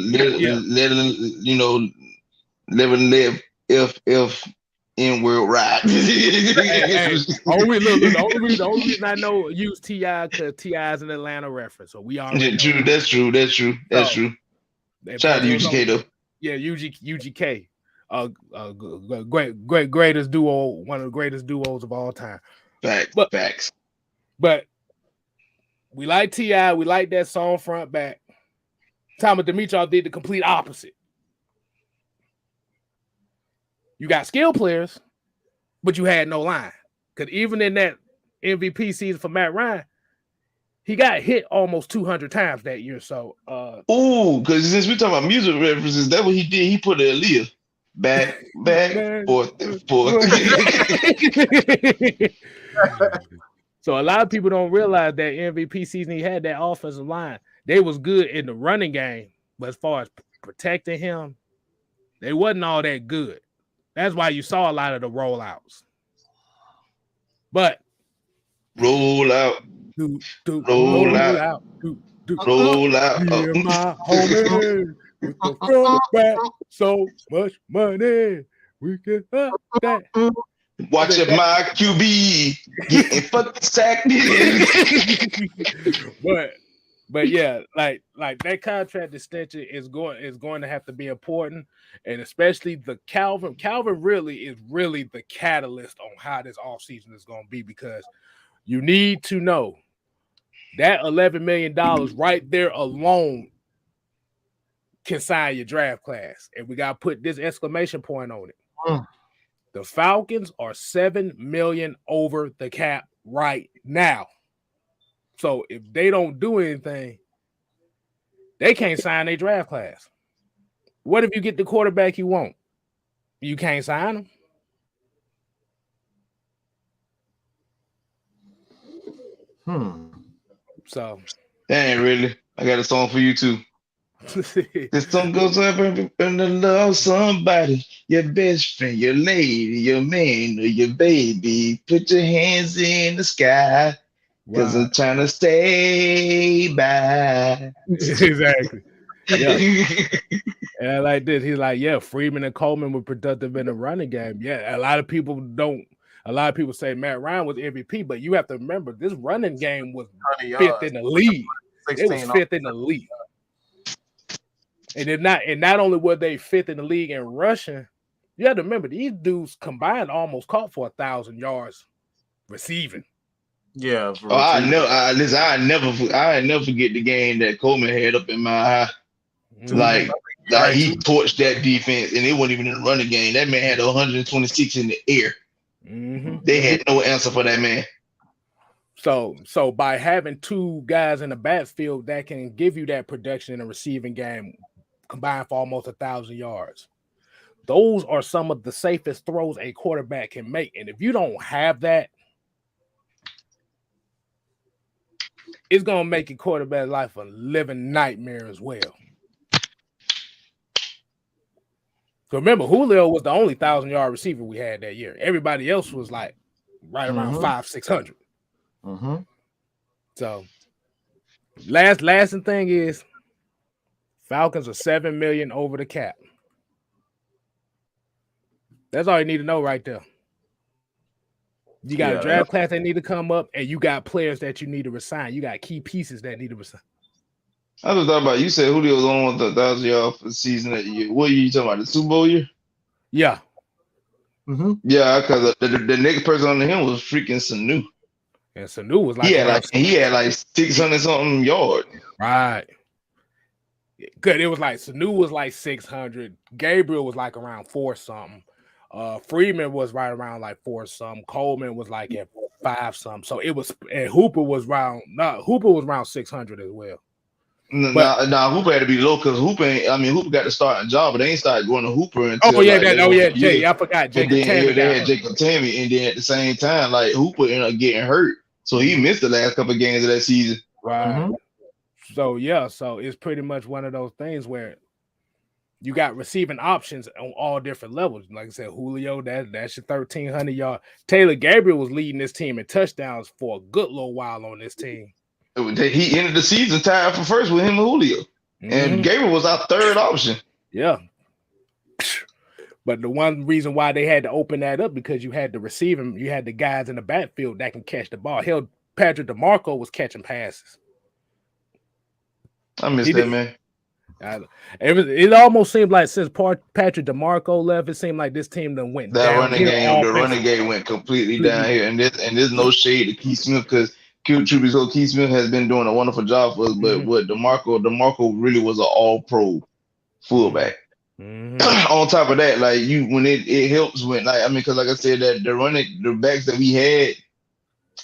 live if in world ride. The only reason I know use T.I. because T.I. is an Atlanta reference, so we already true. That's true. Shout out to UGK though. Yeah, UGK. Greatest duo, one of the greatest duos of all time. Facts. But we like T.I., we like that song front back. Thomas Dimitrov did the complete opposite. You got skill players, but you had no line. Because even in that MVP season for Matt Ryan, he got hit almost 200 times that year. So, because since we talking about music references, that's what he did. He put Aaliyah back, forth. So a lot of people don't realize that MVP season he had that offensive line. They was good in the running game, but as far as protecting him, they wasn't all that good. That's why you saw a lot of the rollouts. But roll out. Roll out. Yeah, my homie, with the front back, so much money. We can have that. Watching my QB getting fucking sacked. But yeah, like that contract extension is going to have to be important, and especially the Calvin. Calvin really is the catalyst on how this offseason is going to be, because you need to know that $11 million right there alone can sign your draft class, and we got to put this exclamation point on it. The Falcons are $7 million over the cap right now. So if they don't do anything, they can't sign their draft class. What if you get the quarterback you want? You can't sign them. So that ain't really. I got a song for you too. This song goes up and love somebody, your best friend, your lady, your man, or your baby. Put your hands in the sky, because I'm trying to stay by. Exactly. Yeah. And I like this. He's like, yeah, Freeman and Coleman were productive in the running game. Yeah, a lot of people say Matt Ryan was MVP, but you have to remember this running game was fifth in the league. It was fifth in the league. And not only were they fifth in the league in rushing, you have to remember these dudes combined almost caught for 1,000 yards receiving. Yeah. I never forget the game that Coleman had up in my eye. Like he torched that defense, and it wasn't even in the running game. That man had 126 in the air. Mm-hmm. They had no answer for that man. So by having two guys in the backfield that can give you that production in a receiving game, combined for almost 1,000 yards, those are some of the safest throws a quarterback can make. And if you don't have that, it's gonna make your quarterback life a living nightmare as well. So remember, Julio was the only 1,000-yard receiver we had that year. Everybody else was like right around 500-600. So last thing is Falcons are $7 million over the cap. That's all you need to know right there. You got a draft class that need to come up, and you got players that you need to resign. You got key pieces that need to resign. I just thought about, you said Julio was on with 1,000 yards for the season that year. What year you talking about? The Super Bowl year? Yeah. Yeah, because the next person under him was freaking Sanu. And Sanu was like he had like 600 something yards. Right. Good. It was like Sanu was like 600. Gabriel was like around 4 something. Freeman was right around like 4 something. Coleman was like at 5 something. So it was, and Hooper was around 600 as well. Nah, Hooper had to be low because Hooper got the starting job, but they ain't started going to Hooper until Jay, I forgot Jacob Tammy. They had Jacob Tammy, and then at the same time, like Hooper ended up getting hurt, so he missed the last couple of games of that season. Right. So it's pretty much one of those things where you got receiving options on all different levels. Like I said, Julio, that's your 1,300 yard. Taylor Gabriel was leading this team in touchdowns for a good little while on this team. He ended the season tied for first with him and Julio. And Gabriel was our third option. Yeah. But the one reason why they had to open that up, because you had the receiving, you had the guys in the backfield that can catch the ball. Hell, Patrick DeMarco was catching passes. I miss that, man. It almost seemed like since Patrick DeMarco left, it seemed like this team done went down. The running game went completely down here. And there's no shade to Keith Smith, because Truth be told, Keith Smith has been doing a wonderful job for us. But what DeMarco really was an all-pro fullback. On top of that, like when it helps when because like I said, that the backs that we had,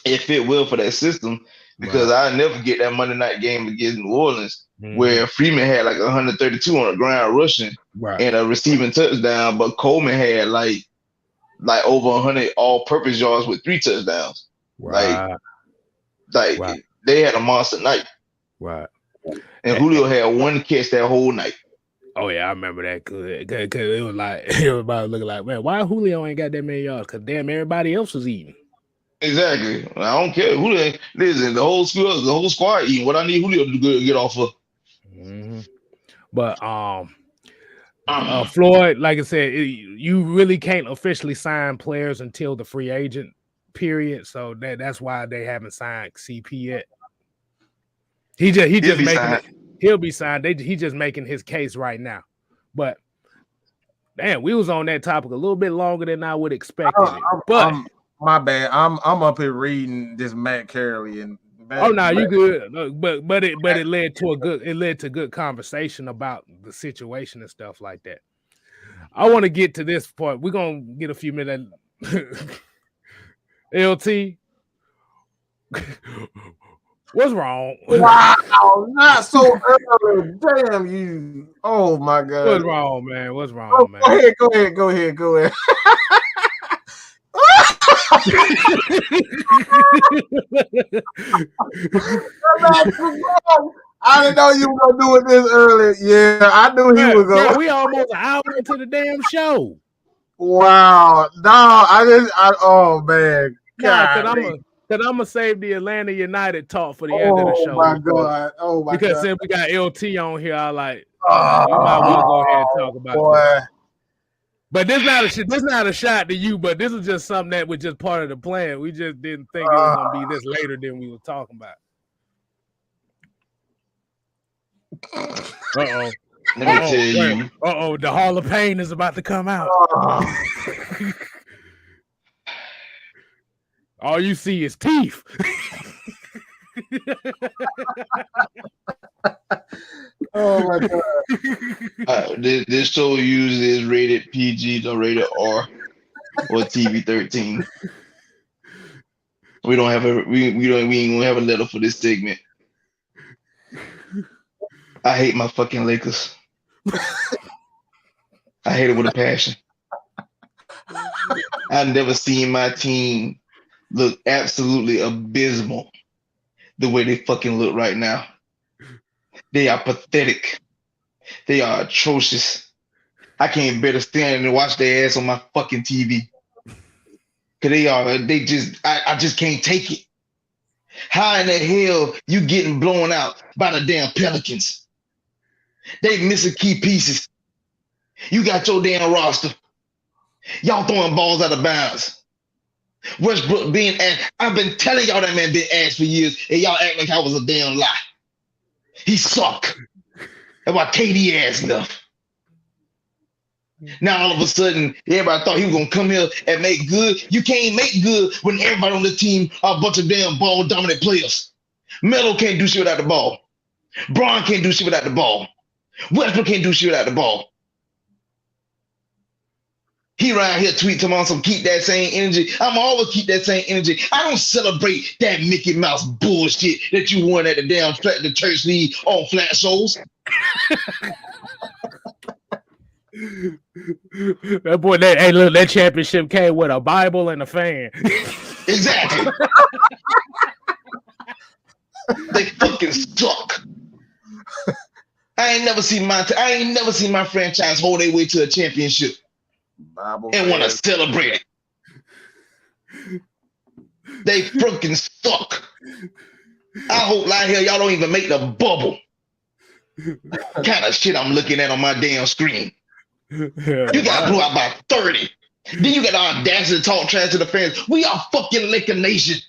it fit well for that system because I never get that Monday night game against New Orleans where Freeman had like 132 on the ground rushing and a receiving touchdown, but Coleman had like over 100 all-purpose yards with 3 touchdowns. Like they had a monster night. Right. And Julio had 1 catch that whole night. Oh yeah, I remember that because it was like everybody looking like, man, why Julio ain't got that many yards? Because damn, everybody else was eating. Exactly. I don't care. Julio, listen, the whole squad eating. What I need Julio to get off of. But Floyd, like I said, you really can't officially sign players until the free agent period. So that's why they haven't signed CP yet. He'll be signed. He's just making his case right now. But damn, we was on that topic a little bit longer than I would expect. My bad. I'm up here reading this Matt Carey and. You good? But it led to good conversation about the situation and stuff like that. I want to get to this part. We're gonna get a few minutes. LT. What's wrong? Wow, not so early. Damn you. Oh my God. What's wrong, man? What's wrong, man? Go ahead. I didn't know you were gonna do it this early. Yeah, I knew he was going. We almost an hour into the damn show. Wow. No, oh man. God. Because I'm going to save the Atlanta United talk for the end of the show. Oh, my God. Because since we got LT on here, I like, we might want to go ahead and talk about this. But this not a shot to you, but this is just something that was just part of the plan. We just didn't think it was going to be this later than we were talking about. Uh-oh. Let me tell you. Uh-oh, the Hall of Pain is about to come out. All you see is teeth. Oh my God! This show usually is rated PG or rated R or TV 13. We don't have we ain't gonna have a letter for this segment. I hate my fucking Lakers. I hate it with a passion. I've never seen my team look absolutely abysmal the way they fucking look right now. They are pathetic. They are atrocious. I can't better stand and watch their ass on my fucking TV. Cause I just can't take it. How in the hell you getting blown out by the damn Pelicans? They missing key pieces. You got your damn roster. Y'all throwing balls out of bounds. Westbrook being asked. I've been telling y'all that man been asked for years, and y'all act like I was a damn lie. He suck. That's why KD ass left. Now all of a sudden, everybody thought he was gonna come here and make good. You can't make good when everybody on the team are a bunch of damn ball dominant players. Melo can't do shit without the ball. Braun can't do shit without the ball. Westbrook can't do shit without the ball. He around here tweeting about some keep that same energy. I'm always keep that same energy. I don't celebrate that Mickey Mouse bullshit that you won at the damn the church league on flat shows. That boy, that championship came with a Bible and a fan. Exactly. They fucking suck. I ain't never seen my franchise hold their way to a championship. Bible and want to celebrate it. They freaking suck. I hope like hell y'all don't even make the bubble. Kind of shit I'm looking at on my damn screen. You got blew out by 30. Then you got the audacity to talk trash to the fans. We are fucking Laker Nation.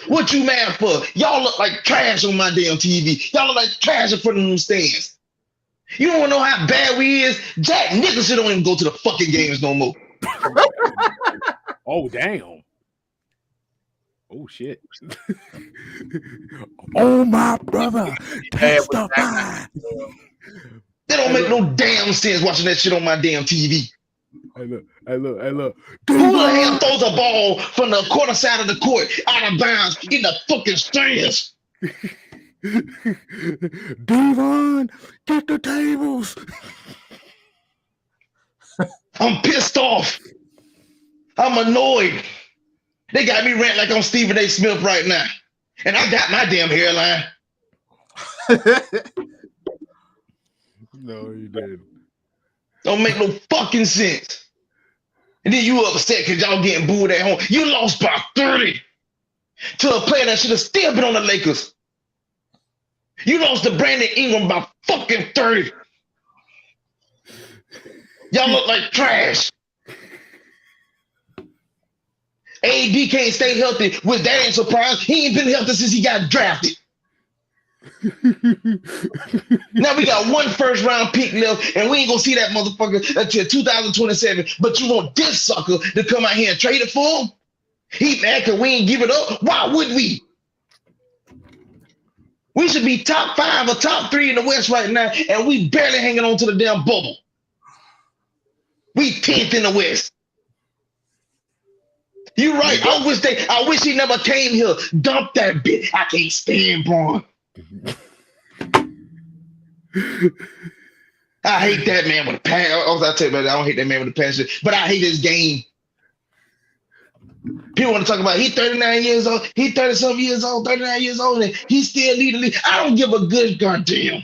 What you mad for? Y'all look like trash on my damn TV. Y'all look like trash in front of them stands. You don't know how bad we is? Jack Nicholson don't even go to the fucking games no more. Oh, damn. Oh shit! Oh my brother, testify. That don't make no damn sense watching that shit on my damn TV. Hey look. Who the hell throws a ball from the corner side of the court out of bounds in the fucking stands? Devon, get the tables. I'm pissed off. I'm annoyed. They got me ranting like I'm Stephen A. Smith right now. And I got my damn hairline. No, you didn't. Don't make no fucking sense. And then you upset because y'all getting booed at home. You lost by 30 to a player that should have still been on the Lakers. You lost to Brandon Ingram by fucking 30. Y'all look like trash. AD can't stay healthy, which that ain't surprised. He ain't been healthy since he got drafted. Now we got one first round pick left, and we ain't gonna see that motherfucker until 2027. But you want this sucker to come out here and trade it for him? He mad because we ain't give it up. Why would we? We should be top 5 or top 3 in the West right now, and we barely hanging on to the damn bubble. We 10th in the West. You right. I wish he never came here. Dump that bitch. I can't stand Braun. I hate that man with a passion. I'll tell you about it. I don't hate that man with a passion, but I hate his game. People want to talk about he 39 years old, he 30-something years old, 39 years old, and he still leading the league. I don't give a good goddamn.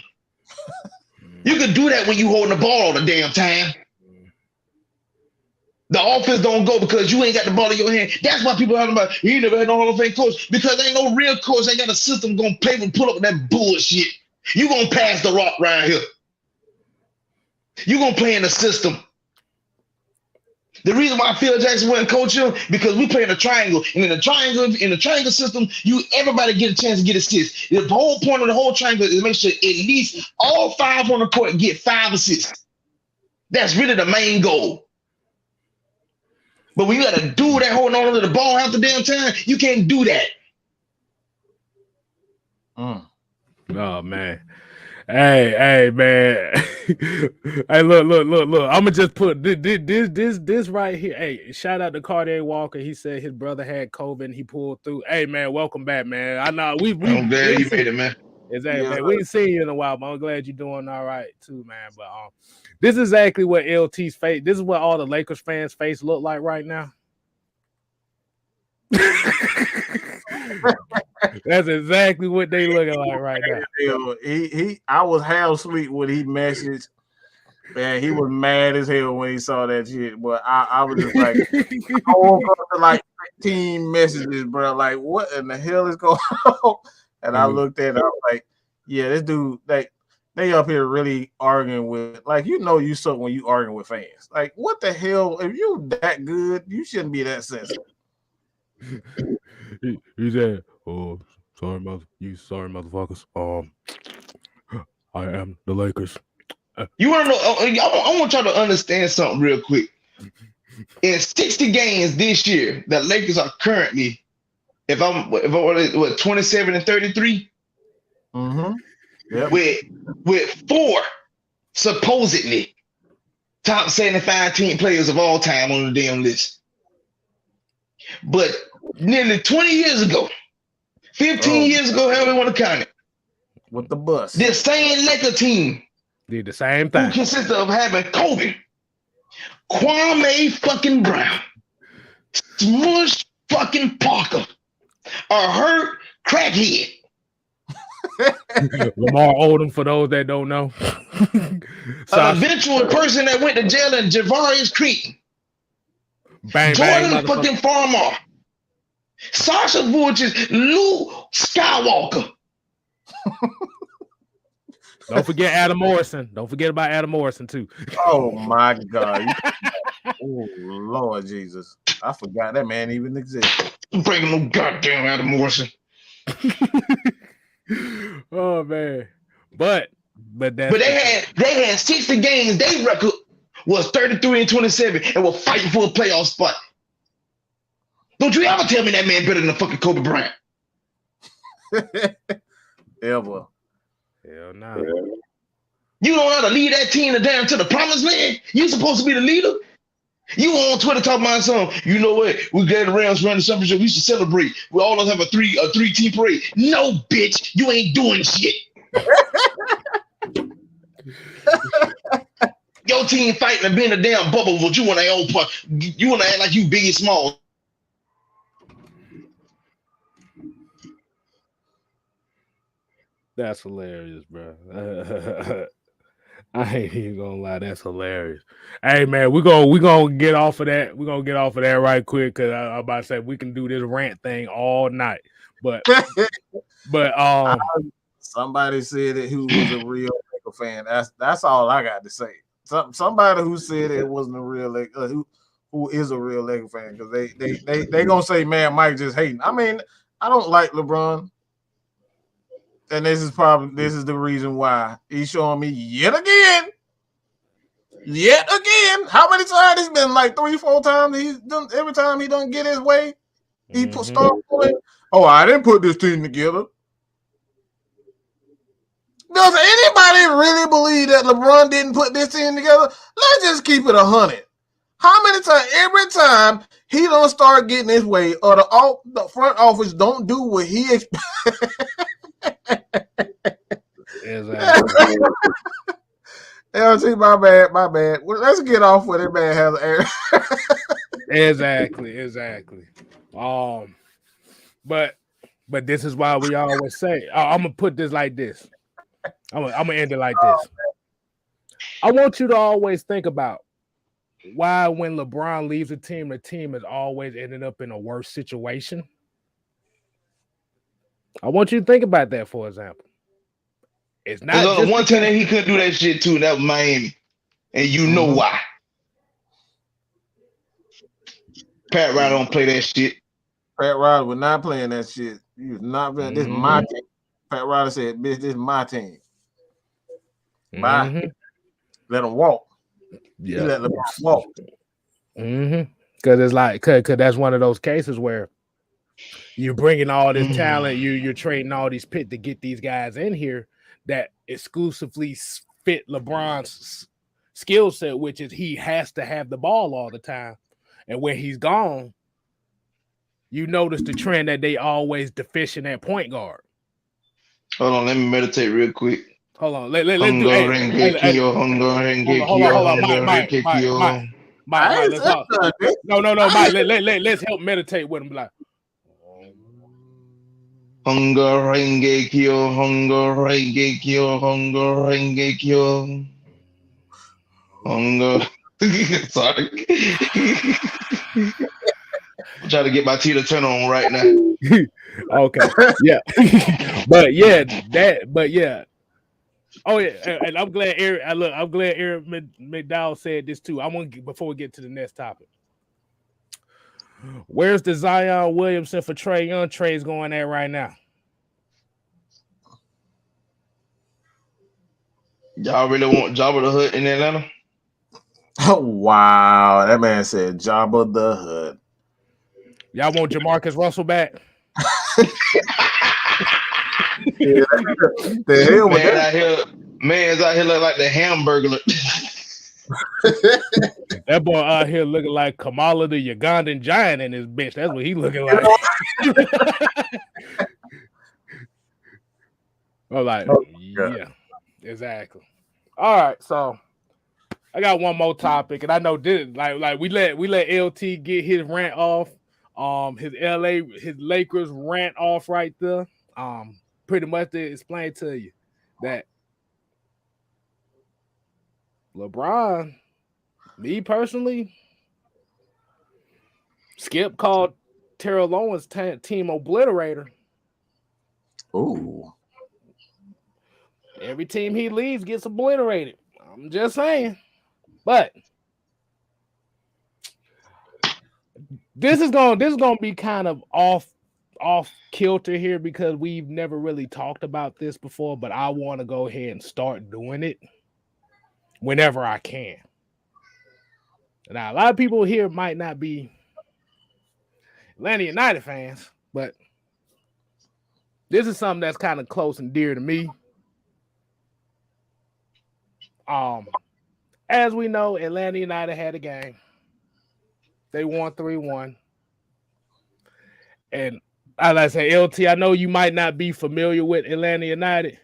You can do that when you holding the ball all the damn time. The offense don't go because you ain't got the ball in your hand. That's why people are talking about he never had no Hall of Fame coach, because ain't no real coach. They got a system gonna play and pull up that bullshit. You gonna pass the rock right here. You gonna play in the system. The reason why Phil Jackson wasn't coaching because we play in a triangle, and in the triangle system, everybody get a chance to get assists. The whole point of the whole triangle is to make sure at least all 5 on the court get 5 assists. That's really the main goal. But when you got a dude that holding on to the ball half the damn time, you can't do that. Oh man. Hey, man. Hey, look. I'ma just put this right here. Hey, shout out to Cartier Walker. He said his brother had COVID and he pulled through. Hey man, welcome back, man. I know I'm glad you made it, man. Exactly, man. We ain't seen you in a while, but I'm glad you're doing all right too, man. But this is exactly what LT's face. This is what all the Lakers fans' face look like right now. That's exactly what they looking like right now. I was half asleep when he messaged. Man, he was mad as hell when he saw that shit. But I was just like, I woke up to like 15 messages, bro. Like, what in the hell is going on? And I looked at it, I was like, yeah, this dude, like, they up here really arguing with, like, you suck when you arguing with fans. Like, what the hell? If you that good, you shouldn't be that sensitive. He said, "Oh, sorry, motherfuckers. I am the Lakers." You want to know? I want y'all to understand something real quick. In 60 games this year, the Lakers are currently, if I'm 27 and 33, yep. with 4 supposedly top 75 team players of all time on the damn list. But nearly 20 years ago, 15 years ago, however you want to count it, with the bus, this same Laker team did the same thing. Who consists of having Kobe, Kwame fucking Brown, Smush fucking Parker, a hurt crackhead, Lamar Odom, for those that don't know, an eventual person that went to jail in Javarius Creek, Jordan fucking Farmer, Sasha Vucic's Luke Skywalker. Don't forget Adam Morrison. Don't forget about Adam Morrison too. Oh my God! Oh Lord Jesus! I forgot that man even existed. Bring no goddamn Adam Morrison. Oh man, but they had 60 games. Their record was 33 and 27, and were fighting for a playoff spot. Don't you ever tell me that man better than fucking Kobe Bryant. Ever. Hell no. You don't know how to lead that team to the promised land. You supposed to be the leader. You on Twitter talking about something. You know what? We got the Rams running the championship. We should celebrate. We all have a three team parade. No, bitch, you ain't doing shit. Your team fighting and being a damn bubble, but you want to own part. You want to act like you big and small. That's hilarious, bro. I ain't even gonna lie, that's hilarious. Hey man, we're gonna get off of that. We're gonna get off of that right quick because I'm about to say we can do this rant thing all night. But somebody said it who was a real Laker fan. That's all I got to say. Somebody who said it wasn't a real who is a real Laker fan, because they gonna say, man, Mike just hating. I mean, I don't like LeBron. And this is the reason why he's showing me yet again. How many times? It's been like 3-4 times. He's done every time he don't get his way. He start pulling. Oh, I didn't put this team together. Does anybody really believe that LeBron didn't put this team together? Let's just keep it 100. How many times? Every time he don't start getting his way, or the front office don't do what he expects. exactly. LT, my bad. Well, let's get off with it, man. Exactly. But this is why we always say, I'm gonna put this like this. I'm gonna end it like this. I want you to always think about why when LeBron leaves a team, the team has always ended up in a worse situation. I want you to think about that, for example. It's not There's just one team that he couldn't do that shit to, and that was Miami. And you know why. Pat Riley don't play that shit. Pat Riley was not playing that shit. He was not playing. This is my team. Pat Riley said, bitch, this is my team. Bye. Let him walk. Yeah. Let LeBron walk. Because it's like, because that's one of those cases where you're bringing all this talent, you're trading all these picks to get these guys in here that exclusively fit LeBron's skill set, which is he has to have the ball all the time. And when he's gone, you notice the trend that they always deficient at point guard. Hold on, let me meditate real quick. Hold on, let's do. Mike, let's talk. No, Mike, let's help meditate with him. Like, Hunger Renge Kyo, Hunger Renge Kyo, Hunger Renge Kyo. Hunger. Sorry. I'm trying to get my tea to turn on right now. Okay. Yeah. but yeah. Oh yeah, and I'm glad Eric. I'm glad Eric McDowell said this too. I want before we get to the next topic. Where's the Zion Williamson for Trae Young trades going at right now? Y'all really want Jabba the Hutt in Atlanta? Oh wow, that man said Jabba the Hutt. Y'all want Jamarcus Russell back? Yeah, the hell with that? Man's out here look like the Hamburglar. That boy out here looking like Kamala the Ugandan giant in his bitch. That's what he looking like. I'm like, yeah, exactly. All right, so I got one more topic, and I know this like we let LT get his rant off. His Lakers rant off right there. Pretty much to explain to you that LeBron, me personally, Skip called Terrell Owens team obliterator. Ooh. Every team he leaves gets obliterated. I'm just saying. But this is gonna be kind of off kilter here because we've never really talked about this before, but I want to go ahead and start doing it whenever I can. Now, a lot of people here might not be Atlanta United fans, but this is something that's kind of close and dear to me. As we know, Atlanta United had a game. They won 3-1. And as I say, LT, I know you might not be familiar with Atlanta United,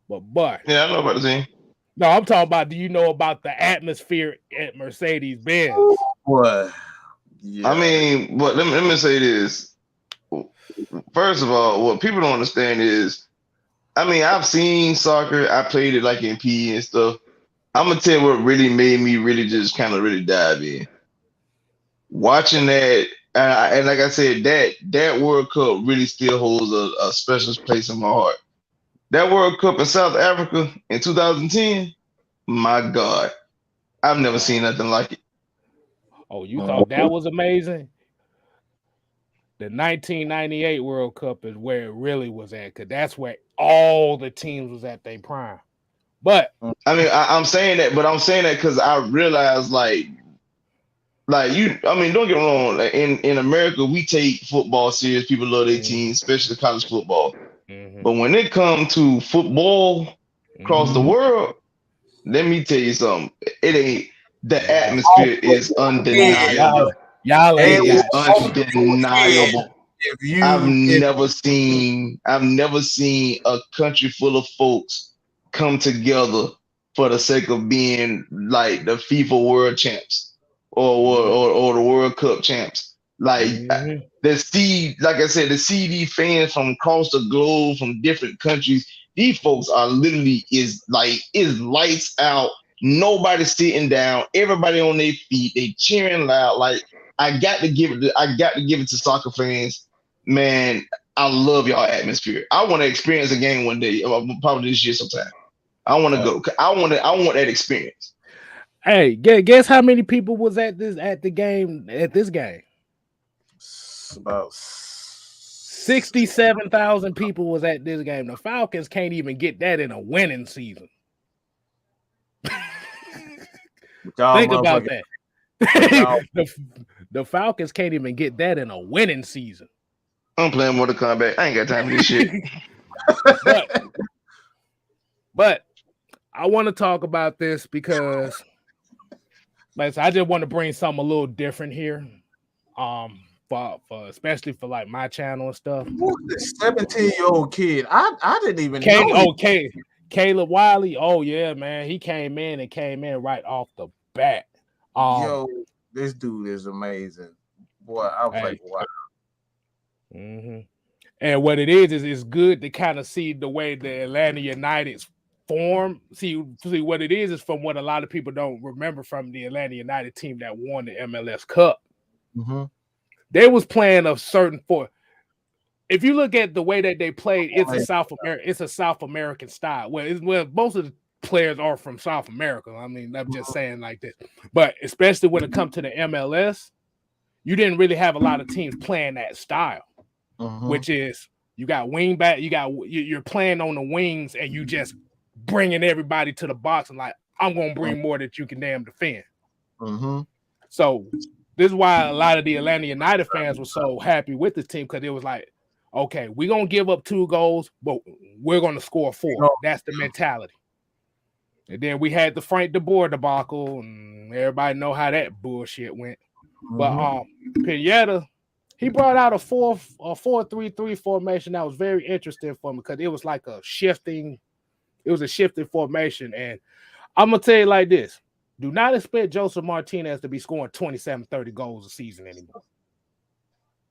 but yeah, I know about the team. No, I'm talking about. Do you know about the atmosphere at Mercedes-Benz? What? Yeah. I mean, but let me say this. First of all, what people don't understand is, I mean, I've seen soccer. I played it like in PE and stuff. I'm gonna tell you what really made me really just kind of really dive in. Watching that, and like I said, that World Cup really still holds a special place in my heart. That World Cup in South Africa in 2010, my God, I've never seen nothing like it. Oh, you thought that was amazing? The 1998 World Cup is where it really was at, because that's where all the teams was at their prime. But I mean, I'm saying that, but I'm saying that because I realized, like you. I mean, don't get me wrong. Like in America, we take football serious. People love their team, especially college football. But when it comes to football across the world, let me tell you something. It ain't. The atmosphere is undeniable. Y'all it is undeniable. I've never seen a country full of folks come together for the sake of being like the FIFA World Champs or the World Cup champs. Like like I said, the CD fans from across the globe, from different countries, these folks are literally is lights out. Nobody sitting down, everybody on their feet, they cheering loud. Like I got to give it to soccer fans. Man, I love y'all atmosphere. I want to experience a game one day, probably this year sometime. I want to go. I want that experience. Hey, guess how many people was at this game? About 67,000 people was at this game. The Falcons can't even get that in a winning season. Think about that. The Falcons can't even get that in a winning season. I'm playing Mortal Kombat. I ain't got time for this shit. but I want to talk about this because like I just want to bring something a little different here. For especially for like my channel and stuff. Who's this 17-year-old kid? I didn't even know. Caleb Wiley. Oh yeah, man. He came in right off the bat. Yo, this dude is amazing. Boy, I was like, wow. And what it is it's good to kind of see the way the Atlanta United's form. See what it is from what a lot of people don't remember from the Atlanta United team that won the MLS Cup. They was playing a certain for. If you look at the way that they played, it's a South American style. Well, most of the players are from South America. I mean, I'm just saying like this. But especially when it comes to the MLS, you didn't really have a lot of teams playing that style, which is you got wing back, you're playing on the wings, and you just bringing everybody to the box and like I'm gonna bring more that you can damn defend. So this is why a lot of the Atlanta United fans were so happy with the team because it was like, okay, we're gonna give up 2 goals, but we're gonna score 4. That's the mentality. And then we had the Frank de Boer debacle, and everybody know how that bullshit went. But Pineda, he brought out a 4-3-3 formation that was very interesting for me because it was like a shifting formation. And I'm gonna tell you like this: do not expect Joseph Martinez to be scoring 27, 30 goals a season anymore.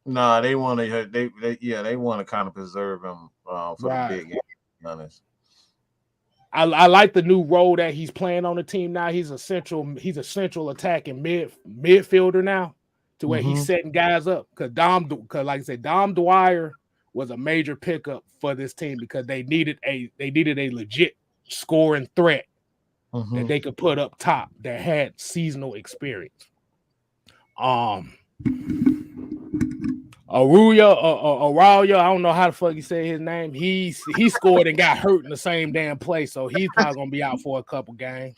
Nah, they want to kind of preserve him for the big game, to be honest. I like the new role that he's playing on the team now. He's a central attacking midfielder now, to where he's setting guys up. Because like I said, Dom Dwyer was a major pickup for this team because they needed a legit scoring threat that they could put up top that had seasonal experience. Araujo, I don't know how the fuck you say his name. He scored and got hurt in the same damn play, so he's probably gonna be out for a couple games.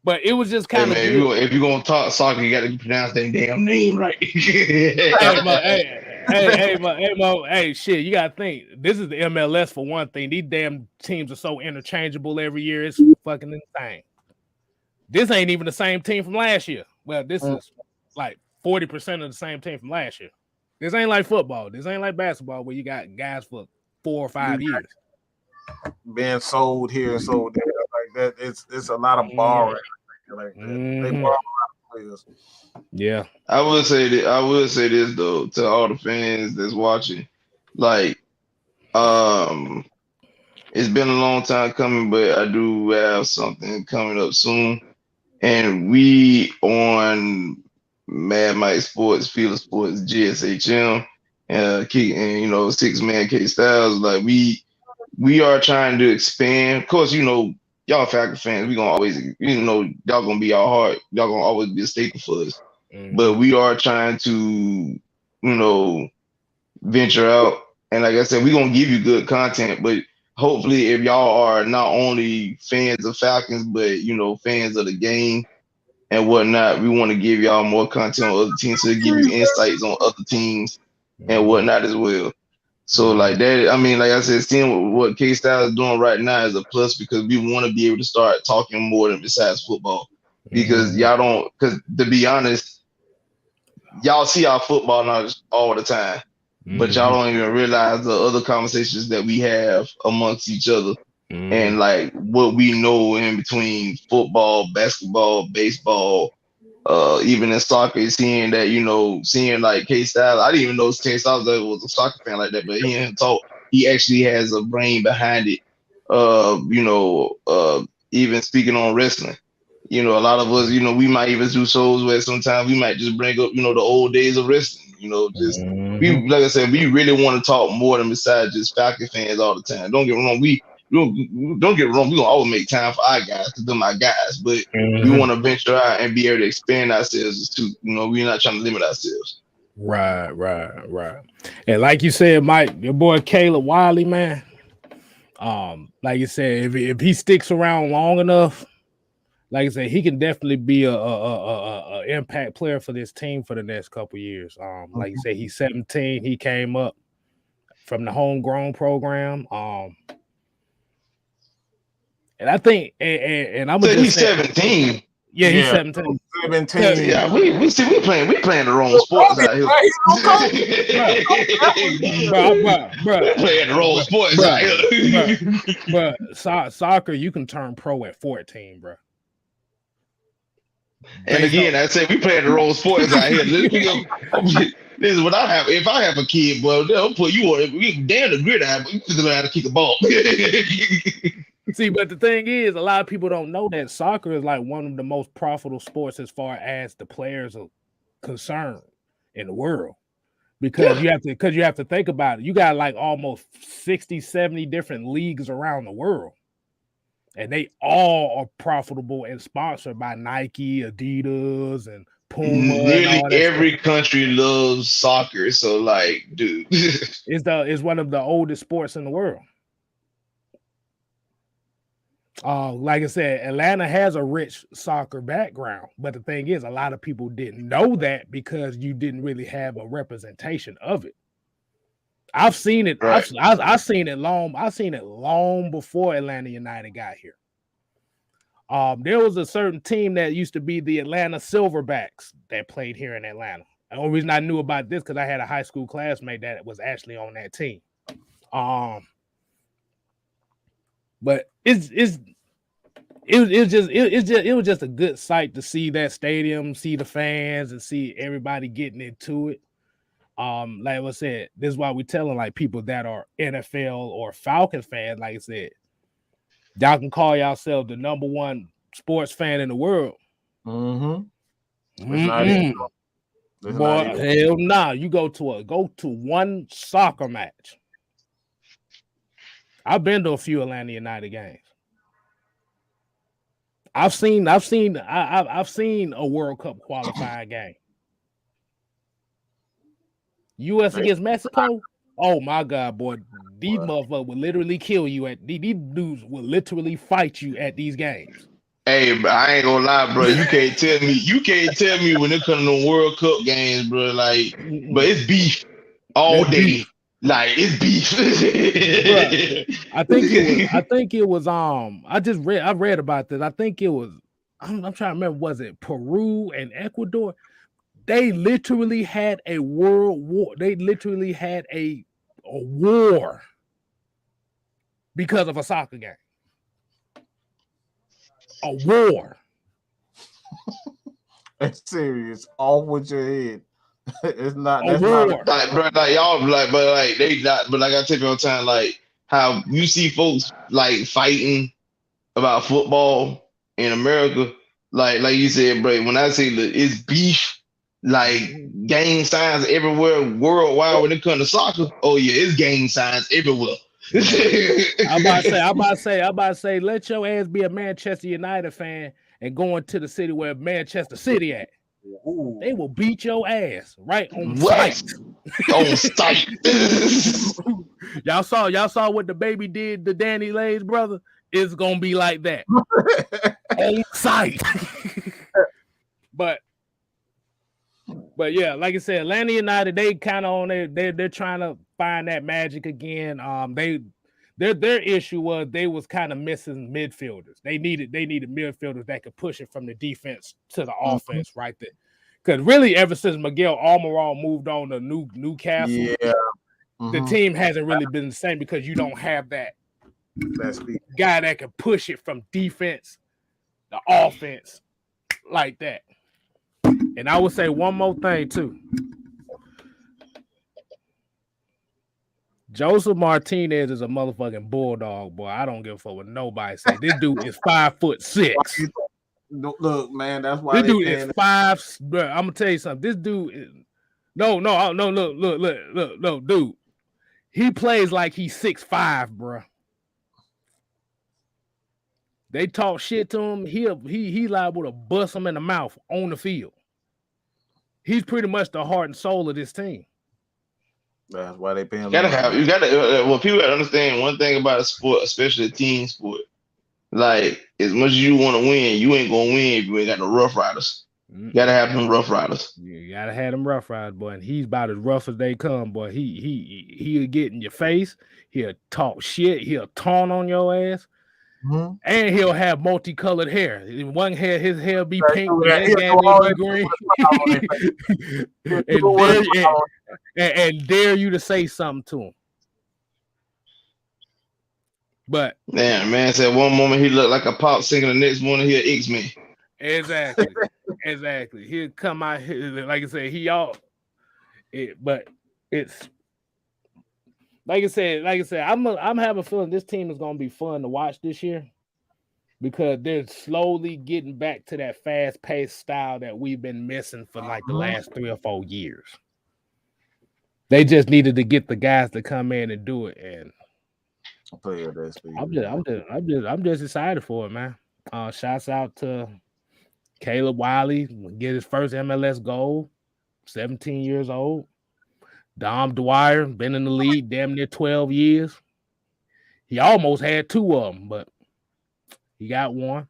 But it was just Hey kind of man, good. if you're gonna talk soccer, you got to pronounce that damn name right. Hey, shit, you gotta think. This is the MLS for one thing. These damn teams are so interchangeable every year. It's fucking insane. This ain't even the same team from last year. Well, this is like 40% of the same team from last year. This ain't like football. This ain't like basketball where you got guys for 4 or 5 years being sold here and sold there like that. It's a lot of borrowing like that. They borrow a lot of players. Yeah. I will say this though to all the fans that's watching, like, it's been a long time coming, but I do have something coming up soon, and we on Mad Mike Sports, Field of Sports, GSHM, and 6-man K Styles. Like we are trying to expand. Of course, y'all Falcons fans, we gonna always, y'all gonna be our heart. Y'all gonna always be a staple for us. But we are trying to, venture out. And like I said, we're gonna give you good content, but hopefully if y'all are not only fans of Falcons, but fans of the game and whatnot, we want to give y'all more content on other teams to give you insights on other teams and whatnot as well. So like that, I mean, like I said, seeing what K-Style is doing right now is a plus because we want to be able to start talking more than besides football. Because because to be honest, y'all see our football knowledge all the time, but y'all don't even realize the other conversations that we have amongst each other and like what we know in between football, basketball, baseball, even in soccer, seeing like K-Style. I didn't even know K-Style was a soccer fan like that, but he actually has a brain behind it. Even speaking on wrestling. A lot of us, we might even do shows where sometimes we might just bring up, the old days of wrestling. We, like I said, we really want to talk more than besides just Falcon fans all the time. Don't get me wrong, we gonna always make time for our guys because they're my guys, but we want to venture out and be able to expand ourselves too. We're not trying to limit ourselves. Right. And like you said, Mike, your boy Caleb Wiley, man. Like you said, if he sticks around long enough, like I said, he can definitely be a impact player for this team for the next couple of years. Like you said, he's 17. He came up from the homegrown program. And I think, and I'm gonna just say, 17. Yeah, he's 17. 17. Yeah, we playing the wrong sports out here. Bro, playing the wrong sports out here. Bro, soccer, you can turn pro at 14, bro. And again, I say we playing the wrong sports out here. This is what I have. If I have a kid, bro, they'll put you on. We damn the grid out, but you still know how to kick a ball. See, but the thing is, a lot of people don't know that soccer is like one of the most profitable sports as far as the players are concerned in the world. Because you have to think about it. You got like almost 60, 70 different leagues around the world. And they all are profitable and sponsored by Nike, Adidas, and Puma. Nearly every country loves soccer. So, like, dude, it's one of the oldest sports in the world. Like I said, Atlanta has a rich soccer background, but the thing is, a lot of people didn't know that because you didn't really have a representation of it. I've seen it. Right. I've seen it long. I've seen it long before Atlanta United got here. There was a certain team that used to be the Atlanta Silverbacks that played here in Atlanta. The only reason I knew about this because I had a high school classmate that was actually on that team. But it was just a good sight to see that stadium, see the fans, and see everybody getting into it. Like I said, this is why we're telling like people that are NFL or Falcon fans, like I said, y'all can call yourself the number one sports fan in the world. Boy, hell nah. You go to one soccer match. I've been to a few Atlanta United games. I've seen a World Cup qualifying game. U.S. against Mexico. Oh my God, boy! These motherfuckers will literally kill you these dudes will literally fight you at these games. Hey, bro, I ain't gonna lie, bro. You can't tell me when it comes to World Cup games, bro. Like, but it's beef all It's day. beef. Like, it's beef. Bruh, I think it was I read about this. I think it was I'm trying to remember, was it Peru and Ecuador? They literally had a world war. They literally had a war because of a soccer game. A war. It's serious. Off with your head. It's not. A That's war. not. Like, bro, like y'all, like, but like they not. But like I tell you all the time, like how you see folks like fighting about football in America. Like you said, bro. When I say that it's beef, like gang signs everywhere worldwide when it comes to soccer. Oh yeah, it's gang signs everywhere. I'm about to say, let your ass be a Manchester United fan and go into the city where Manchester City at. Ooh. They will beat your ass right on What? sight. On sight. Y'all saw what the baby did to Danny Lay's brother. It's gonna be like that on sight. But yeah, like I said, Atlanta United, they kind of on they're trying to find that magic again. Their issue was they was kind of missing midfielders. They needed midfielders that could push it from the defense to the offense right there. Because really, ever since Miguel Almiron moved on to Newcastle, Yeah. the team hasn't really been the same because you don't have that guy that can push it from defense to offense like that. And I would say one more thing too. Joseph Martinez is a motherfucking bulldog, boy. I don't give a fuck what nobody say. This dude is 5'6". Look, man, that's why this dude is 5. Bro, I'm gonna tell you something. This dude is no. Look, dude. He plays like he's 6'5", bro. They talk shit to him. He liable to bust him in the mouth on the field. He's pretty much the heart and soul of this team. That's why they pay him. You gotta. Well, people gotta understand one thing about a sport, especially a team sport. Like, as much as you want to win, you ain't gonna win if you ain't got the Rough Riders. You gotta have them Rough Riders. You gotta have them Rough Riders, boy. And he's about as rough as they come, boy. He'll get in your face. He'll talk shit. He'll taunt on your ass. Mm-hmm. And he'll have multicolored hair. In one hair, his hair be pink, the next game will be green. and dare you to say something to him. But man said one moment he looked like a pop singer, the next morning he an X-Men. Exactly. He'll come out here, like I said, but it's like I said, I'm having a feeling this team is gonna be fun to watch this year because they're slowly getting back to that fast-paced style that we've been missing for like the last 3 or 4 years. They just needed to get the guys to come in and do it, and I'm just excited for it, man. Shouts out to Caleb Wiley, get his first MLS goal, 17 years old. Dom Dwyer, been in the league damn near 12 years. He almost had 2 of them, but he got 1.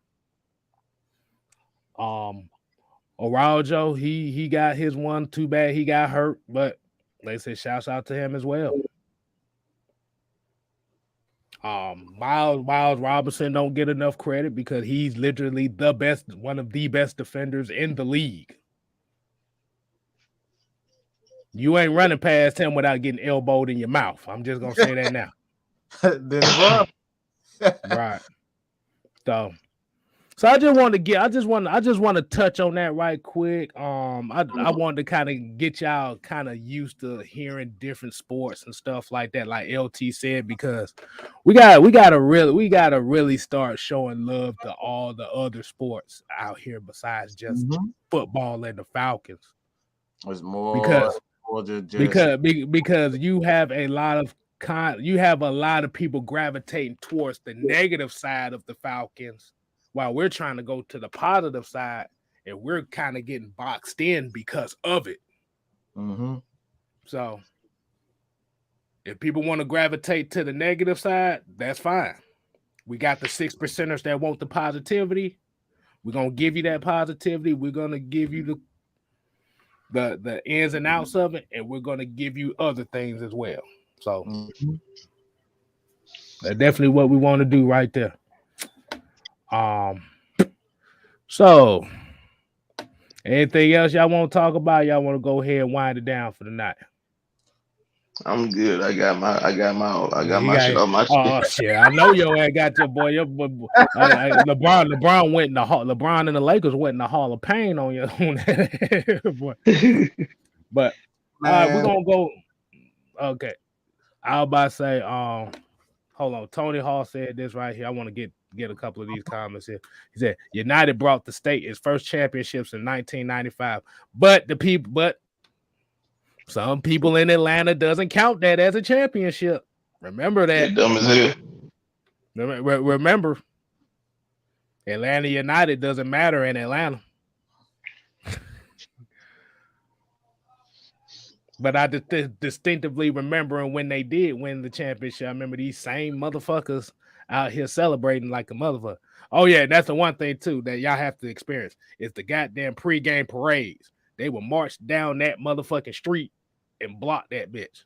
Araujo, he got his 1. Too bad he got hurt, but they said shouts out to him as well. Miles Robinson don't get enough credit because he's literally one of the best defenders in the league. You ain't running past him without getting elbowed in your mouth. I'm just gonna say that now. Right. So I just want to touch on that right quick. I wanted to kind of get y'all kind of used to hearing different sports and stuff like that, like LT said, because we gotta really start showing love to all the other sports out here besides just football and the Falcons. It's more because you have a lot of people gravitating towards the negative side of the Falcons while we're trying to go to the positive side, and we're kind of getting boxed in because of it. So if people want to gravitate to the negative side, that's fine. We got the 6%ers that want the positivity. We're gonna give you that positivity. We're gonna give you the ins and outs of it, and we're gonna give you other things as well. So that's definitely what we want to do right there. So anything else y'all want to talk about? Y'all want to go ahead and wind it down for the night? I'm good. I got my shit off my oh chest. shit! I know your ass got your boy. LeBron went in the hall. LeBron and the Lakers went in the Hall of Pain on you on that boy. But we're gonna go. Okay, I was about to say. Hold on. Tony Hall said this right here. I want to get a couple of these comments here. He said United brought the state its first championships in 1995, but some people in Atlanta doesn't count that as a championship. Remember that. Dumb as hell. Remember, Atlanta United doesn't matter in Atlanta. But I distinctively remembering when they did win the championship. I remember these same motherfuckers out here celebrating like a motherfucker. Oh, yeah, that's the one thing, too, that y'all have to experience is the goddamn pregame parades. They will march down that motherfucking street and block that bitch.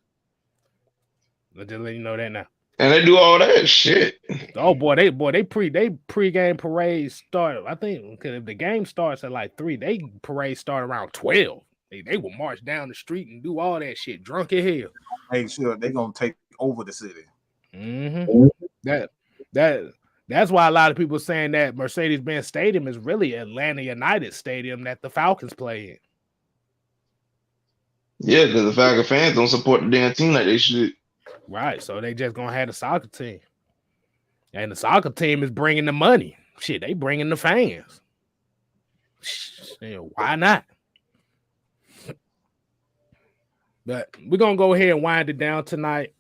I'll just let you know that now. And they do all that shit. Oh boy, they pregame parades start. I think because if the game starts at like 3, they parades start around 12. They will march down the street and do all that shit, drunk as hell. Make sure they're gonna take over the city. Mm-hmm. That's why a lot of people are saying that Mercedes-Benz Stadium is really Atlanta United Stadium that the Falcons play in. Yeah, because the Falcon fans don't support the damn team like they should. Right, so they just gonna have the soccer team, and the soccer team is bringing the money. Shit, they bringing the fans. Why not? But we're gonna go ahead and wind it down tonight.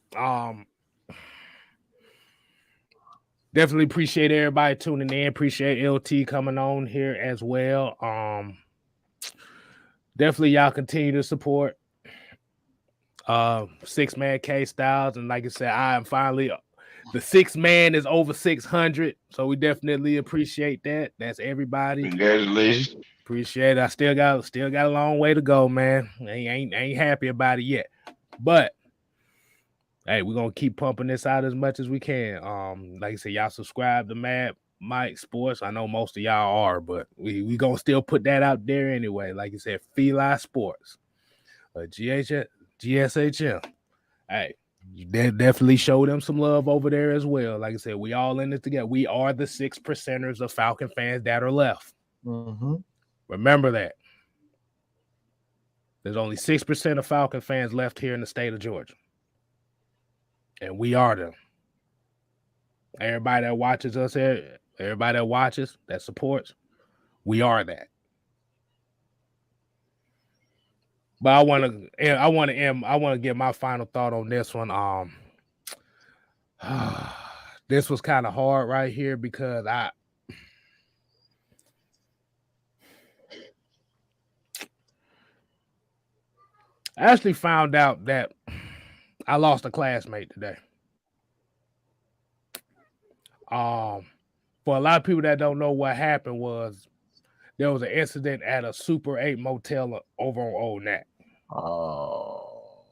Definitely appreciate everybody tuning in. Appreciate LT coming on here as well. Definitely y'all continue to support 6-man K Styles, and like I said, I am finally the 6 man is over 600, so we definitely appreciate that. That's everybody. Congratulations. Appreciate it. I still got a long way to go, man. Ain't happy about it yet, but hey, we're gonna keep pumping this out as much as we can. Like I said, y'all subscribe to Mad Mike Sports. I know most of y'all are, but we gonna still put that out there anyway. Like you said, Feli Sports, GSHM. Hey, you definitely show them some love over there as well. Like I said, we all in it together. We are the 6%ers of Falcon fans that are left. Mm-hmm. Remember that. There's only 6% of Falcon fans left here in the state of Georgia. And we are them. Everybody that watches us here, everybody that watches, that supports, we are that. But I want to get my final thought on this one. This was kind of hard right here because I actually found out that I lost a classmate today. For a lot of people that don't know what happened was there was an incident at a Super 8 motel over on Old Nat. Oh.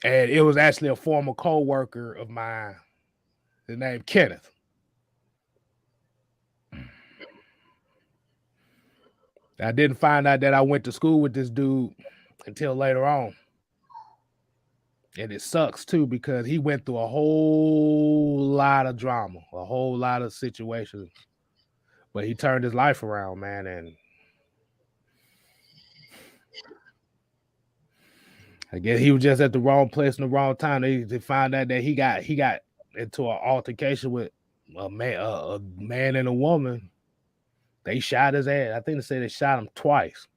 And it was actually a former co-worker of mine, his name Kenneth. I didn't find out that I went to school with this dude until later on. And it sucks too because he went through a whole lot of drama, a whole lot of situations. But he turned his life around, man, and I guess he was just at the wrong place in the wrong time. They found out that he got into an altercation with a man and a woman. They shot his ass. I think they said they shot him twice.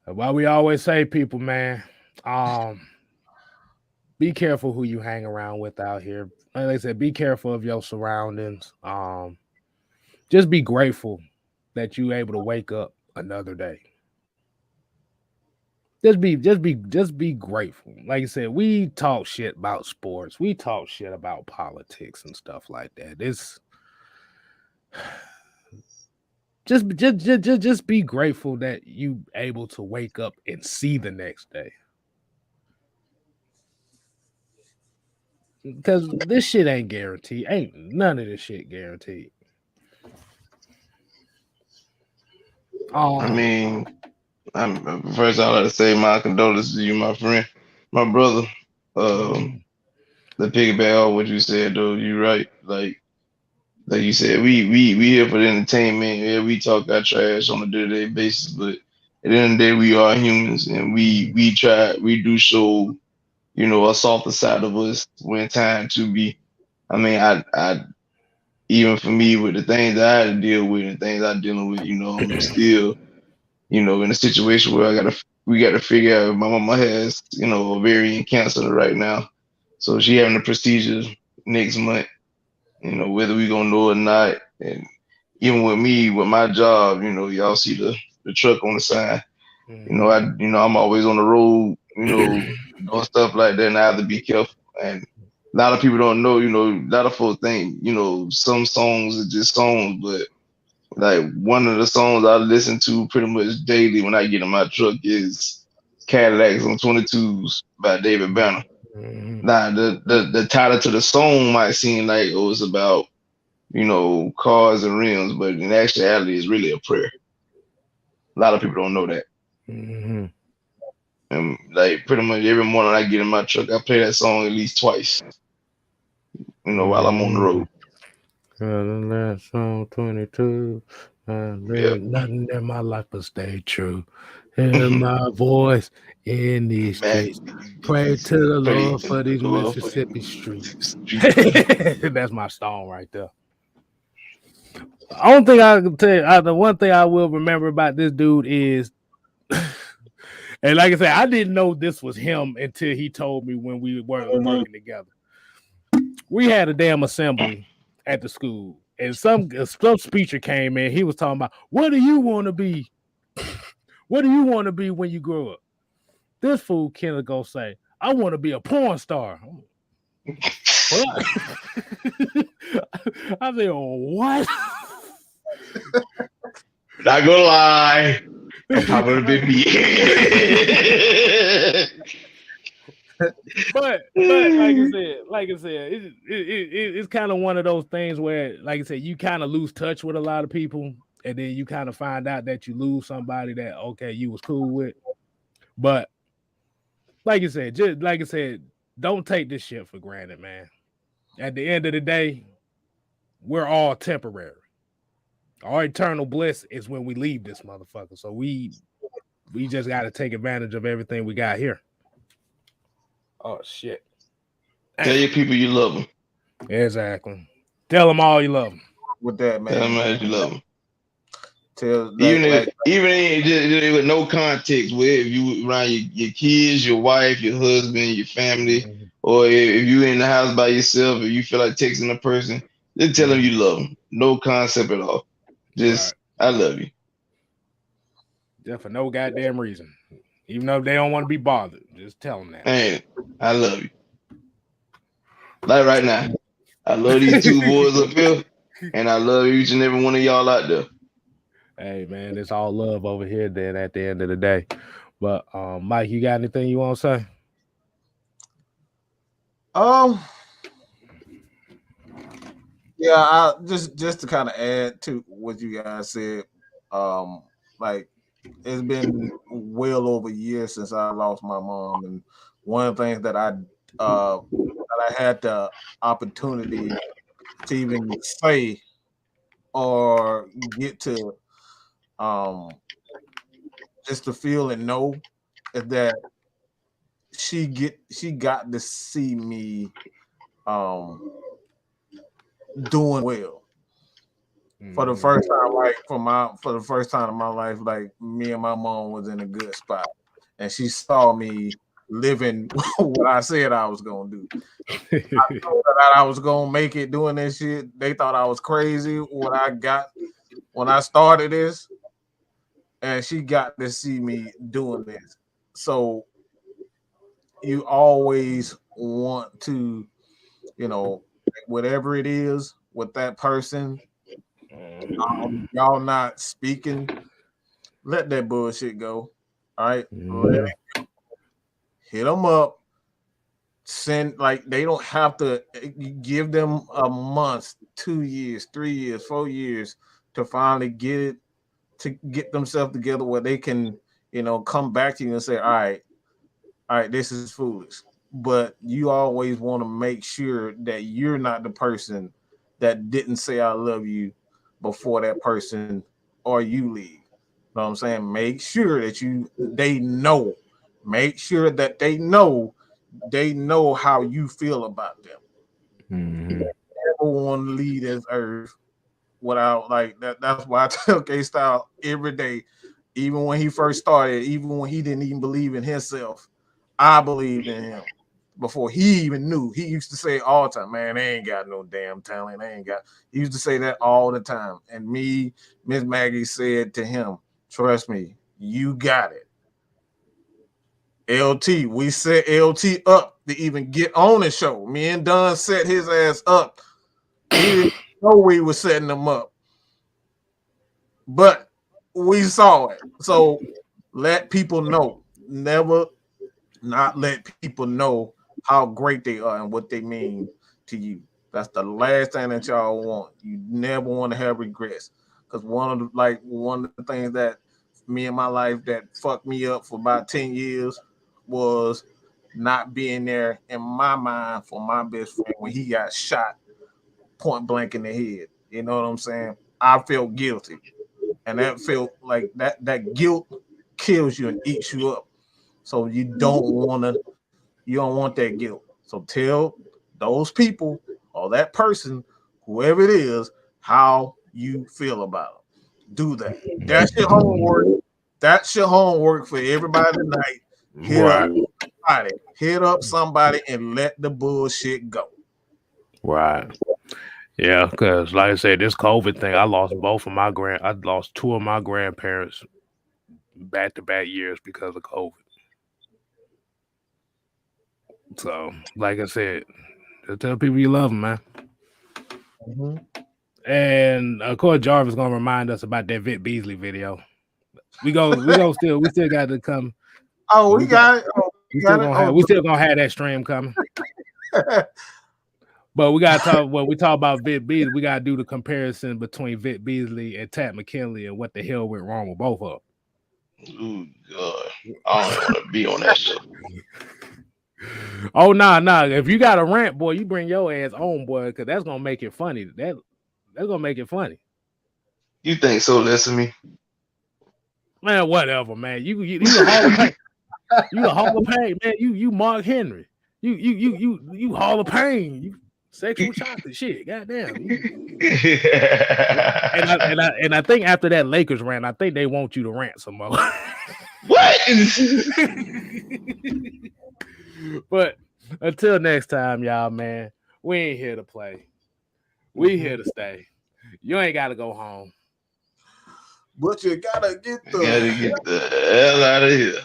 Why we always say, people, man, be careful who you hang around with out here. Like I said, be careful of your surroundings. Just be grateful that you're able to wake up another day. Just be grateful. Like I said, we talk shit about sports. We talk shit about politics and stuff like that. It's just be grateful that you able to wake up and see the next day. Because this shit ain't guaranteed. Ain't none of this shit guaranteed. I mean, first I'd like to say my condolences to you, my friend, my brother. The piggyback on what you said though, you're right. Like you said, we here for the entertainment. Yeah, we talk our trash on a day-to-day basis, but at the end of the day, we are humans, and we do show, a softer side of us when time to be. I mean, I even for me with the things that I had to deal with and things I'm dealing with, I'm still, in a situation where we got to figure out. My mama has, ovarian cancer right now, so she having a procedure next month. Whether we gonna know or not. And even with me, with my job, y'all see the truck on the side. I'm always on the road, doing stuff like that, and I have to be careful. And a lot of people don't know, a lot of folks think, some songs are just songs, but like one of the songs I listen to pretty much daily when I get in my truck is Cadillacs on 22s by David Banner. Now the title to the song might seem like it's about cars and rims, but in actuality, it's really a prayer. A lot of people don't know that. And like pretty much every morning I get in my truck, I play that song at least twice. While I'm on the road. That song 22. Nothing in my life but stay true. Hear my voice in these streets. Pray to the Lord for these Mississippi streets. That's my song right there. I don't think I can tell you. The one thing I will remember about this dude is, and like I said, I didn't know this was him until he told me when we were working together. We had a damn assembly at the school, and some speaker came in. He was talking about, what do you want to be? What do you want to be when you grow up? This fool killer go say, I want to be a porn star. What? I said, what? Not gonna lie, I'm probably been me. But like I said, it's kind of one of those things where, like I said, you kind of lose touch with a lot of people, and then you kind of find out that you lose somebody that you was cool with. But like I said, don't take this shit for granted, man. At the end of the day, we're all temporary. Our eternal bliss is when we leave this motherfucker. So we just got to take advantage of everything we got here. Oh, shit. Tell your people you love them. Exactly. Tell them all you love them. With that, man. Tell them how you love them. Even just with no context, where if you around your kids, your wife, your husband, your family, or if you in the house by yourself, if you feel like texting a person, just tell them you love them. No concept at all. Just, I love you. Yeah, for no goddamn reason. Even though they don't want to be bothered, just tell them that. Hey, I love you. Like right now, I love these two boys up here, and I love each and every one of y'all out there. Hey, man, it's all love over here then at the end of the day. But, Mike, you got anything you want to say? Yeah, I just to kind of add to what you guys said, like it's been well over a year since I lost my mom, and one of the things that I had the opportunity to even say or get to just to feel and know is that she got to see me doing well. For the first time, like for the first time in my life, like me and my mom was in a good spot, and she saw me living what I said I was gonna do. I thought that I was gonna make it doing this shit. They thought I was crazy when I started this, and she got to see me doing this. So you always want to, whatever it is with that person, y'all not speaking, let that bullshit go. All right. Hit them up. Send, like, they don't have to give them a month, 2 years, 3 years, 4 years to finally get themselves together where they can, come back to you and say, all right, this is foolish. But you always want to make sure that you're not the person that didn't say I love you before that person or you leave. You know what I'm saying? Make sure that they know. Make sure that they know how you feel about them. Never want to leave this earth without, like, that. That's why I tell K-Style every day, even when he first started, even when he didn't even believe in himself, I believed in him before he even knew. He used to say all the time, man, they ain't got no damn talent. He used to say that all the time. And Miss Maggie said to him, trust me, you got it. LT, we set LT up to even get on the show. Me and Don set his ass up. He didn't know we were setting him up, but we saw it. So let people know. Never not let people know how great they are and what they mean to you. That's the last thing that y'all want. You never want to have regrets. Because one of the things that me in my life that fucked me up for about 10 years was not being there in my mind for my best friend when he got shot point blank in the head. You know what I'm saying? I felt guilty. And that felt like that guilt kills you and eats you up. So you don't want that guilt. So tell those people or that person, whoever it is, how you feel about them. Do that. That's your homework. That's your homework for everybody tonight. Hit up somebody and let the bullshit go. Right. Yeah, because like I said, this COVID thing, I lost two of my grandparents back-to-back years because of COVID. So, like I said, just tell people you love them, man. And of course, Jarvis gonna remind us about that Vic Beasley video. We still got to come. Oh, we got it. We still gonna have that stream coming. But we gotta talk. When we talk about Vic Beasley, we gotta do the comparison between Vic Beasley and Tat McKinley and what the hell went wrong with both of them. Oh God, I don't want to be on that show. Oh nah. If you got a rant, boy, you bring your ass on, boy, because that's gonna make it funny. That's gonna make it funny. You think so less of me? Man, whatever, man. You a Hall of Fame. You a Hall of Fame, man. You Mark Henry. You Hall of Fame. You sexual chocolate shit. Goddamn. And I think after that Lakers rant, I think they want you to rant some more. What? But until next time, y'all, man, we ain't here to play. We here to stay. You ain't got to go home. But you gotta get the hell out of here.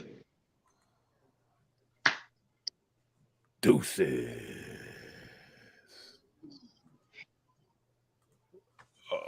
Deuces.